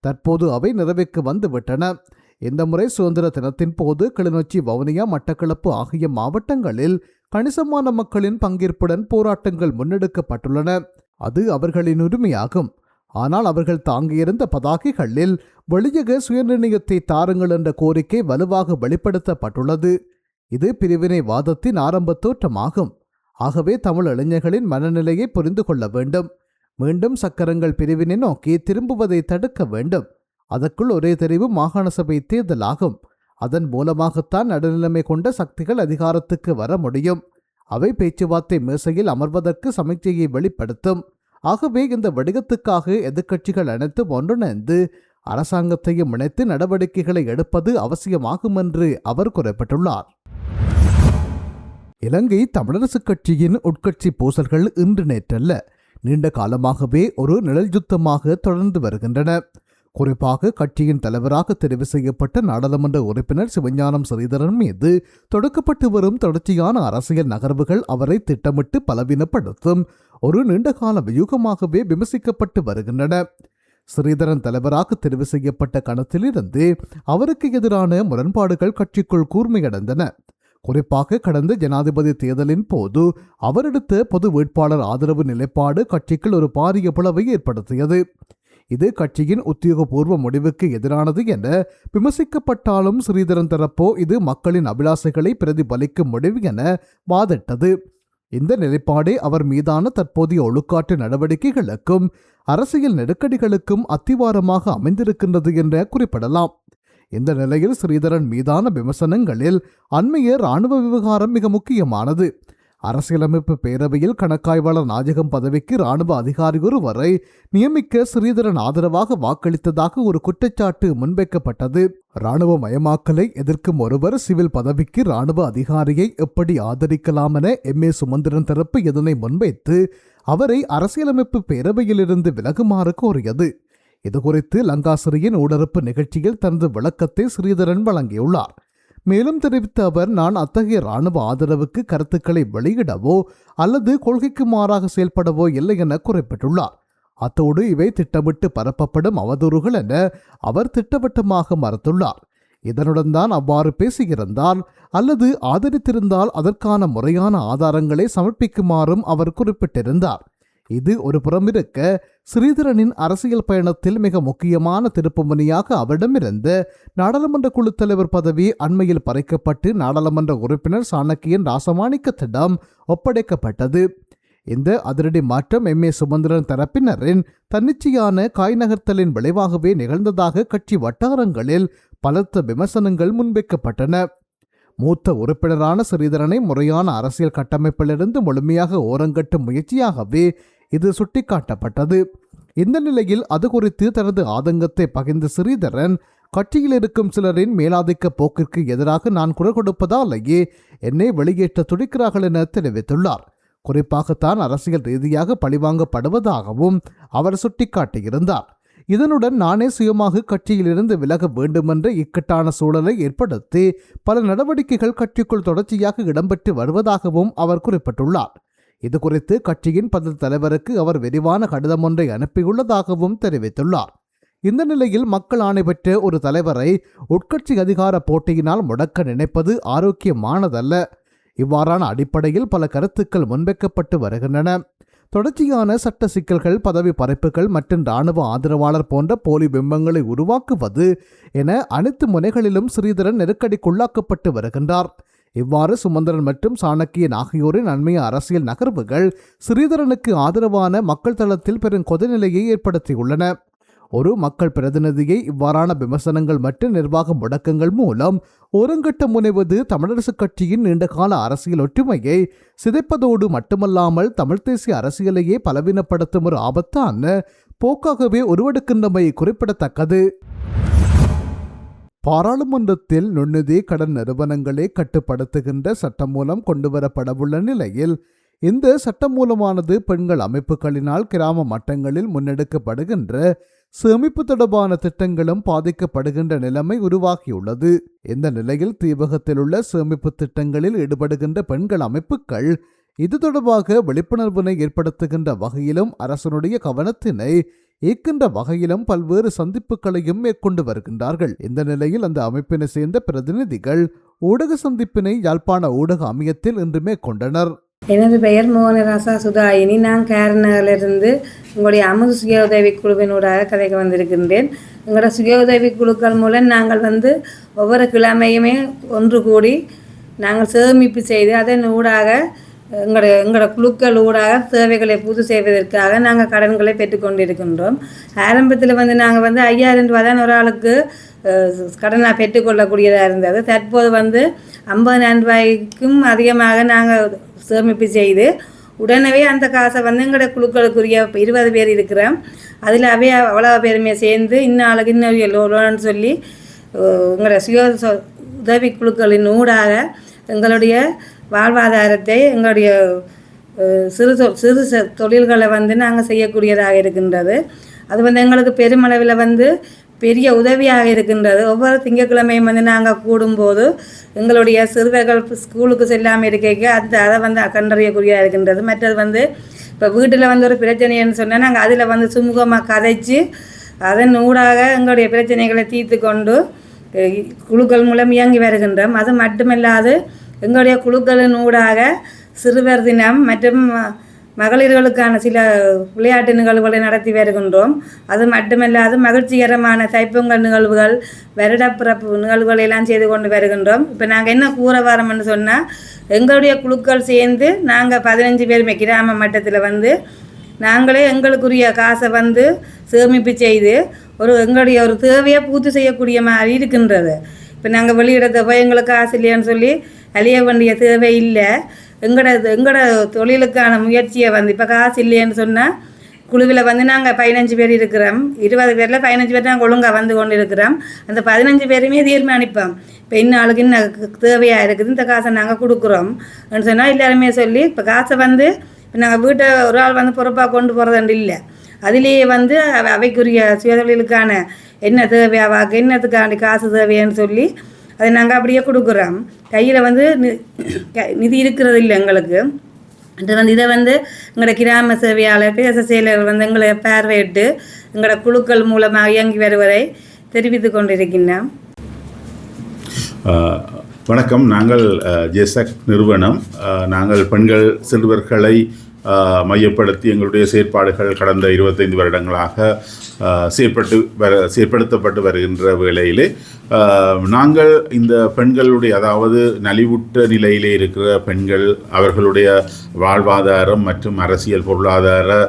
தற்போது அவை நிறைவுக்கு வந்துவிட்டன. இந்த முறை சுதந்திர தினத்தின் போது கிளிநொச்சி, வவுனியா, மட்டக்களப்பு ஆகிய மாவட்டங்களில் கணிசமான மக்களின் பங்கேற்புடன் போராட்டங்கள் முன்னெடுக்கப்பட்டுள்ளன. அது அவர்களின் உரிமையாகும். ஆனால் அவர்கள் தாங்கியிருந்த பதாகைகளில் வெளியக சுயநிர்ணயத்தை தாருங்கள் என்ற கோரிக்கை வலுவாக வெளிப்படுத்தப்பட்டுள்ளது. இது பிரிவினைவாதத்தின் ஆரம்ப தோற்றமாகும். ஆகவே தமிழ் இளைஞர்களின் மனநிலையை புரிந்து கொள்ள வேண்டும். மீண்டும் சக்கரங்கள் பிரிவினை நோக்கி திரும்புவதை தடுக்க வேண்டும். அதற்குள் ஒரே தெரிவு மாகாண சபை தேர்தலாகும். அதன் மூலமாகத்தான் நடுநிலைமை கொண்ட சக்திகள் அதிகாரத்துக்கு வர முடியும். அவை பேச்சுவார்த்தை மேசையில் அமர்வதற்கு சமிக்ஞையை வெளிப்படுத்தும். ஆகவே இந்த வடிவத்துக்காக எதிர்க்கட்சிகள் அனைத்தும் ஒன்றிணைந்து அரசாங்கத்தையும் இணைத்து நடவடிக்கைகளை எடுப்பது அவசியமாகும் என்று அவர் குறிப்பிட்டுள்ளார். இலங்கை தமிழரசுக் கட்சியின் உட்கட்சி பூசல்கள் இன்று நேற்றல்ல, நீண்ட காலமாகவே ஒரு நிழல் யுத்தமாக தொடர்ந்து வருகின்றன. குறிப்பாக கட்சியின் தலைவராக தெரிவு செய்யப்பட்ட நாடாளுமன்ற உறுப்பினர் சிவஞானம் ஸ்ரீதரன் மீது தொடுக்கப்பட்டு வரும் தொடர்ச்சியான அரசியல் நகர்வுகள் அவரை திட்டமிட்டு பலவீனப்படுத்தும் ஒரு நீண்டகால வியூகமாகவே விமர்சிக்கப்பட்டு வருகின்றன. ஸ்ரீதரன் தலைவராக தெரிவு செய்யப்பட்ட கணத்திலிருந்து அவருக்கு எதிரான முரண்பாடுகள் கட்சிக்குள் கூர்மையடைந்தன. குறிப்பாக கடந்த ஜனாதிபதி தேர்தலின் போது அவர் எடுத்த பொது வேட்பாளர் ஆதரவு நிலைப்பாடு கட்சிக்குள் ஒரு பாரிய பிளவை ஏற்படுத்தியது. இது கட்சியின் உத்தியோகபூர்வ முடிவுக்கு எதிரானது என விமர்சிக்கப்பட்டாலும் ஸ்ரீதரன் தரப்போ இது மக்களின் அபிலாசைகளை பிரதிபலிக்கும் முடிவு என வாதிட்டது. இந்த நிலைப்பாடே அவர் மீதான தற்போதைய ஒழுக்காற்று நடவடிக்கைகளுக்கும் அரசியல் நெருக்கடிகளுக்கும் அத்திவாரமாக அமைந்திருக்கின்றது என குறிப்பிடலாம். இந்த நிலையில் ஸ்ரீதரன் மீதான விமர்சனங்களில் அண்மைய இராணுவ விவகாரம் மிக முக்கியமானது. அரசியலமைப்பு பேரவையில் கணக்காய்வாளர் நாயகம் பதவிக்கு இராணுவ அதிகாரி ஒருவரை நியமிக்க ஸ்ரீதரன் ஆதரவாக வாக்களித்ததாக ஒரு குற்றச்சாட்டு முன்வைக்கப்பட்டது. இராணுவ மயமாக்கலை எதிர்க்கும் ஒருவர் சிவில் பதவிக்கு இராணுவ அதிகாரியை எப்படி ஆதரிக்கலாம் என MA சுமந்திரன் தரப்பு இதனை முன்வைத்து அவரை அரசியலமைப்பு பேரவையிலிருந்து விலகுமாறு கோரியது. இதுகுறித்து லங்காசிரியின் ஊடறுப்பு நிகழ்ச்சியில் தனது விளக்கத்தை ஸ்ரீதரன் வழங்கியுள்ளார். மேலும் தெரிவித்த அவர், நான் அத்தகைய இராணுவ ஆதரவுக்கு கருத்துக்களை வெளியிடவோ அல்லது கொள்கைக்கு மாறாக செயல்படவோ இல்லை என குறிப்பிட்டுள்ளார். அத்தோடு இவை திட்டமிட்டு பரப்பப்படும் அவதூறுகள் என அவர் திட்டவட்டமாக மறுத்துள்ளார். இதனுடன் தான் அவ்வாறு பேசியிருந்தால் அல்லது ஆதரித்திருந்தால் அதற்கான முறையான ஆதாரங்களை சமர்ப்பிக்குமாறும் அவர் குறிப்பிட்டிருந்தார். இது ஒரு புறம் இருக்க, ஸ்ரீதரனின் அரசியல் பயணத்தில் மிக முக்கியமான திருப்புமுனையாக அவரிடமிருந்து நாடாளுமன்ற குழு தலைவர் பதவி அண்மையில் பறிக்கப்பட்டு நாடாளுமன்ற உறுப்பினர் சாணக்கியன் ராசமாணிக்கத்திடம் ஒப்படைக்கப்பட்டது. இந்த அதிரடி மாற்றம் எம்.ஏ. சுமந்திரன் தரப்பினரின் தன்னிச்சையான காய் நகர்த்தலின் விளைவாகவே நிகழ்ந்ததாக கட்சி வட்டாரங்களில் பலத்த விமர்சனங்கள் முன்வைக்கப்பட்டன. மூத்த உறுப்பினரான ஸ்ரீதரனை முறையான அரசியல் கட்டமைப்பிலிருந்து முழுமையாக ஓரங்கட்டும் முயற்சியாகவே இது சுட்டிக்காட்டப்பட்டது. இந்த நிலையில் அது குறித்து தனது ஆதங்கத்தை பகிர்ந்த ஸ்ரீதரன், கட்சியில் இருக்கும் சிலரின் மேலாதிக்க போக்கிற்கு எதிராக நான் குரல் கொடுப்பதாலேயே என்னை வெளியேற்ற துடிக்கிறார்கள் என தெரிவித்துள்ளார். குறிப்பாகத்தான் அரசியல் ரீதியாக பழிவாங்கப்படுவதாகவும் அவர் சுட்டிக்காட்டியிருந்தார். இதனுடன் நானே சுயமாக கட்சியிலிருந்து விலக வேண்டுமென்ற இக்கட்டான சூழலை ஏற்படுத்தி பல நடவடிக்கைகள் கட்சிக்குள் தொடர்ச்சியாக இடம்பெற்று வருவதாகவும் அவர் குறிப்பிட்டுள்ளார். இதுகுறித்து கட்சியின் 10 தலைவருக்கு அவர் விரிவான கடிதம் ஒன்றை அனுப்பியுள்ளதாகவும் தெரிவித்துள்ளார். இந்த நிலையில் மக்கள் ஆணை பெற்ற ஒரு தலைவரை உட்கட்சி அதிகார போட்டியினால் முடக்க நினைப்பது ஆரோக்கியமானதல்ல. இவ்வாறான அடிப்படையில் பல கருத்துக்கள் முன்வைக்கப்பட்டு வருகின்றன. தொடர்ச்சியான சட்ட சிக்கல்கள், பதவி பறிப்புகள் மற்றும் இராணுவ ஆதரவாளர் போன்ற போலி பிம்பங்களை உருவாக்குவது என அனைத்து முனைகளிலும் ஸ்ரீதரன் நெருக்கடிக்குள்ளாக்கப்பட்டு வருகின்றார். இவ்வாறு சுமந்திரன் மற்றும் சாணக்கியன் ஆகியோரின் அண்மைய அரசியல் நகர்வுகள் ஸ்ரீதரனுக்கு ஆதரவான மக்கள் தளத்தில் பெரும் கொதிநிலையை ஏற்படுத்தியுள்ளன. ஒரு மக்கள் பிரதிநிதியை இவ்வாறான விமர்சனங்கள் மற்றும் நிர்வாக முடக்கங்கள் மூலம் ஒருங்கட்ட முனைவது தமிழரசுக் கட்சியின் நீண்டகால அரசியல் ஒற்றுமையை சிதைப்பதோடு மட்டுமல்லாமல் தமிழ் தேசிய அரசியலையே பலவீனப்படுத்தும் ஒரு ஆபத்தான போக்காகவே உருவெடுக்கின்றமை குறிப்பிடத்தக்கது. பாராளுமன்றத்தில் நுண்ணிதி கடன் நிறுவனங்களை கட்டுப்படுத்துகின்ற சட்டம் மூலம் கொண்டுவரப்படவுள்ள நிலையில் இந்த சட்டம் மூலமானது பெண்கள் அமைப்புகளினால் கிராம மட்டங்களில் முன்னெடுக்கப்படுகின்ற சேமிப்பு தொடர்பான திட்டங்களும் பாதிக்கப்படுகின்ற நிலைமை உருவாகியுள்ளது. இந்த நிலையில் தீபகத்தில் உள்ள சேமிப்பு திட்டங்களில் ஈடுபடுகின்ற பெண்கள் அமைப்புகள் இது தொடர்பாக விழிப்புணர்வினை ஏற்படுத்துகின்ற வகையிலும் அரசனுடைய கவனத்தினை ஈர்க்கின்ற வகையிலும் பல்வேறு சந்திப்புகளையும் மேற்கொண்டு வருகின்றார்கள். இந்த நிலையில் அந்த அமைப்பினை சேர்ந்த பிரதிநிதிகள் ஊடக சந்திப்பினை யாழ்ப்பாண ஊடக அமையத்தில் இன்று மேற்கொண்டனர்.
எனது பெயர் மோகனராசா சுதாயினி. நான் கேரளாவிலிருந்து உங்களுடைய அமுது சுய உதவி குழுவினூடாக கதைக்கு வந்திருக்கின்றேன். எங்களோட சுய உதவி குழுக்கள் மூலம் நாங்கள் ஒவ்வொரு கிழமையுமே ஒன்று கூடி நாங்கள் சேமிப்பு செய்து அதன் ஊடாக எங்களோட குழுக்கள் ஊடாக தேவைகளை பூர்த்தி செய்வதற்காக நாங்கள் கடன்களை பெற்றுக்கொண்டிருக்கின்றோம். ஆரம்பத்தில் நாங்கள் 5000 ரூபா தான் ஒரு ஆளுக்கு கடனாக பெற்றுக்கொள்ளக்கூடியதாக இருந்தது. தற்போது 50,000 ரூபாய்க்கும் அதிகமாக நாங்கள் சேமிப்பு செய்து உடனே அந்த காசை எங்களோட குழுக்களுக்குரிய 20 பேர் இருக்கிறோம். அதில் அவ்வளோ பேருமே சேர்ந்து இன்னும் லோன்னு சொல்லி எங்களோட சுய உதவி குழுக்களின் ஊடாக எங்களுடைய வாழ்வாதாரத்தை எங்களுடைய சிறு தொழில்களை நாங்கள் செய்யக்கூடியதாக இருக்கின்றது. அது எங்களுக்கு பெருமளவில் பெரிய உதவியாக இருக்கின்றது. ஒவ்வொரு திங்கட்கிழமையும் நாங்கள் கூடும்போது எங்களுடைய சிறுவர்கள் ஸ்கூலுக்கு செல்லாமல் இருக்க அதை கண்டறியக்கூடியதாக இருக்கின்றது. மற்றது இப்போ வீட்டில் ஒரு பிரச்சனைன்னு சொன்னால் நாங்கள் அதில் சுமூகமாக கதைச்சு அதன் ஊடாக எங்களுடைய பிரச்சனைகளை தீர்த்து கொண்டு குழுக்கள் மூலம் இயங்கி வருகின்றோம். அது மட்டுமல்லாது எங்களுடைய குழுக்களின் ஊடாக சிறுவர் தினம் மற்றும் மகளிர்களுக்கான சில விளையாட்டு நிகழ்வுகளை நடத்தி வருகின்றோம். அது மட்டுமல்லாது மகிழ்ச்சிகரமான தைப்பொங்கல் நிகழ்வுகள், வருடப்பிறப்பு நிகழ்வுகளை எல்லாம் செய்து கொண்டு வருகின்றோம். இப்போ நாங்கள் என்ன கூற வரோம்னு சொன்னால், எங்களுடைய குழுக்கள் சேர்ந்து நாங்கள் 15 பேருமே கிராம மட்டத்தில் நாங்களே எங்களுக்குரிய காசை சேமிப்பு செய்து எங்களுடைய ஒரு தேவையை பூர்த்தி செய்யக்கூடிய மாதிரி இருக்கின்றது. இப்போ நாங்கள் வெளியிடத்தை போய் எங்களுக்கு காசு இல்லையான்னு சொல்லி அழிய வேண்டிய தேவை இல்லை. எங்களோட தொழிலுக்கான முயற்சியை இப்போ காசு இல்லைன்னு சொன்னால் குழுவில் நாங்கள் 15 பேர் இருக்கிறோம். 20 பேரில் 15 பேர் நாங்கள் ஒழுங்காக கொண்டு இருக்கிறோம். அந்த 15 பேருமே தீர்மானிப்போம். இப்போ இன்னும் இன்னும் தேவையாக இருக்குது, இந்த காசை நாங்கள் கொடுக்குறோம் சொன்னால் எல்லாருமே சொல்லி இப்போ காசை இப்போ நாங்கள் வீட்டை ஒரு ஆள் பொறுப்பாக கொண்டு போகிறதுண்டு இல்லை. அதிலேயே அவைக்குரிய சுயதொழிலுக்கான என்ன தேவையாவாக்கு என்னத்துக்காண்டி காசு தேவையான்னு சொல்லி அதை நாங்கள் அப்படியே கொடுக்குறோம். கையில் வந்து நிதி இருக்கிறது இல்லை எங்களுக்கு. அது வந்து இதை வந்து எங்களோட கிராம சேவையாளர் பிரதேச செயலர் வந்து எங்களை பார்வையிட்டு எங்களோட குழுக்கள் மூலமாக இயங்கி வருவதை தெரிவித்து கொண்டிருக்கின்றோம்.
வணக்கம். நாங்கள் ஜெசக் நிறுவனம். நாங்கள் பெண்கள் சிறுவர்களை மையப்படுத்தி எங்களுடைய செயற்பாடுகள் கடந்த 25 வருடங்களாக செயற்படுத்தப்பட்டு வருகின்ற வேளையிலே நாங்கள் இந்த பெண்களுடைய, அதாவது நலிவுற்ற நிலையிலே இருக்கிற பெண்கள், அவர்களுடைய வாழ்வாதாரம் மற்றும் அரசியல் பொருளாதார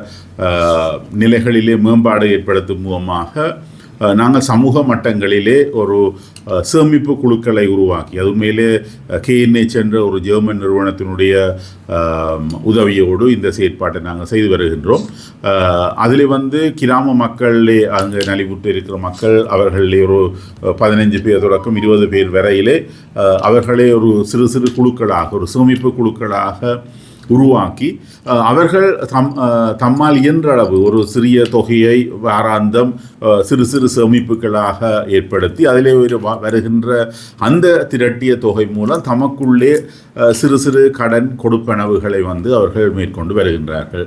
நிலைகளிலே மேம்பாடு ஏற்படுத்தும் மூலமாக நாங்கள் சமூக மட்டங்களிலே ஒரு சேமிப்பு குழுக்களை உருவாக்கி, அது உண்மையிலே KNH என்ற ஒரு ஜெர்மன் நிறுவனத்தினுடைய உதவியோடு இந்த செயற்பாட்டை நாங்கள் செய்து வருகின்றோம். அதில் வந்து கிராம மக்களிலே அங்கே நலிவுற்று இருக்கிற மக்கள், அவர்களே ஒரு 15 பேர் தொடக்கம் 20 பேர் வரையிலே அவர்களே ஒரு சிறு சிறு குழுக்களாக, ஒரு சேமிப்பு குழுக்களாக உருவாக்கி அவர்கள் தம்மால் இயன்ற அளவு ஒரு சிறிய தொகையை வாராந்தம் சிறு சிறு சேமிப்புகளாக ஏற்படுத்தி அதிலே வருகின்ற அந்த திரட்டிய தொகை மூலம் தமக்குள்ளே சிறு சிறு கடன் கொடுப்பனவுகளை வந்து அவர்கள் மேற்கொண்டு வருகின்றார்கள்.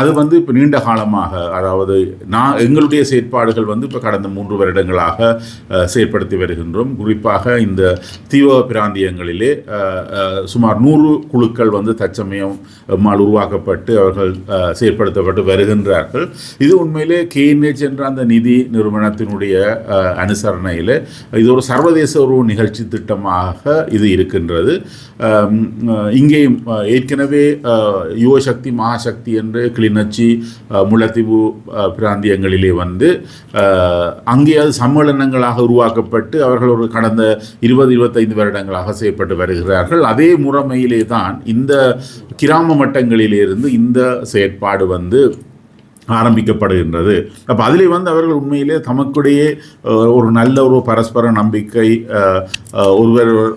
அது வந்து இப்போ நீண்ட காலமாக, அதாவது எங்களுடைய செயற்பாடுகள் வந்து இப்போ கடந்த 3 வருடங்களாக செயற்படுத்தி வருகின்றோம். குறிப்பாக இந்த தீவிர பிராந்தியங்களிலே சுமார் 100 குழுக்கள் வந்து தற்சமயம் உருவாக்கப்பட்டு அவர்கள் செயற்படுத்தப்பட்டு வருகின்றார்கள். இது உண்மையிலே KNH என்ற அந்த நிதி நிறுவனத்தினுடைய அனுசரணையில் இது ஒரு சர்வதேச ஒரு நிகழ்ச்சி திட்டமாக இது இருக்கின்றது. இங்கேயும் ஏற்கனவே யுவசக்தி மகாசக்தி என்று கிளிநொச்சி முல்லைத்தீவு பிராந்தியங்களிலே வந்து அங்கே அது சம்மேளனங்களாக உருவாக்கப்பட்டு அவர்கள் ஒரு கடந்த 20-25 வருடங்களாக செயற்பட்டு வருகிறார்கள். அதே முறைமையிலே தான் இந்த கிராம மட்டங்களிலிருந்து இந்த செயற்பாடு வந்து ஆரம்பிக்கப்படுகின்றது. அப்போ அதிலே வந்து அவர்கள் உண்மையிலே தமக்குடையே ஒரு நல்ல ஒரு பரஸ்பர நம்பிக்கை,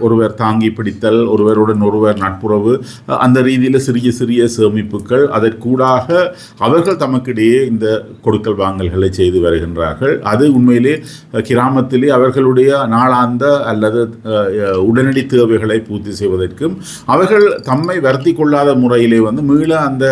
ஒருவர் தாங்கி பிடித்தல், ஒருவருடன் ஒருவர் நட்புறவு, அந்த ரீதியில் சிறிய சிறிய சேமிப்புகள், அதற்கூடாக அவர்கள் தமக்கிடையே இந்த கொடுக்கல் வாங்கல்களை செய்து வருகின்றார்கள். அது உண்மையிலே கிராமத்திலே அவர்களுடைய நாளாந்த அல்லது உடனடி தேவைகளை பூர்த்தி செய்வதற்கும் அவர்கள் தம்மை வருத்தி கொள்ளாத முறையிலே வந்து மீள அந்த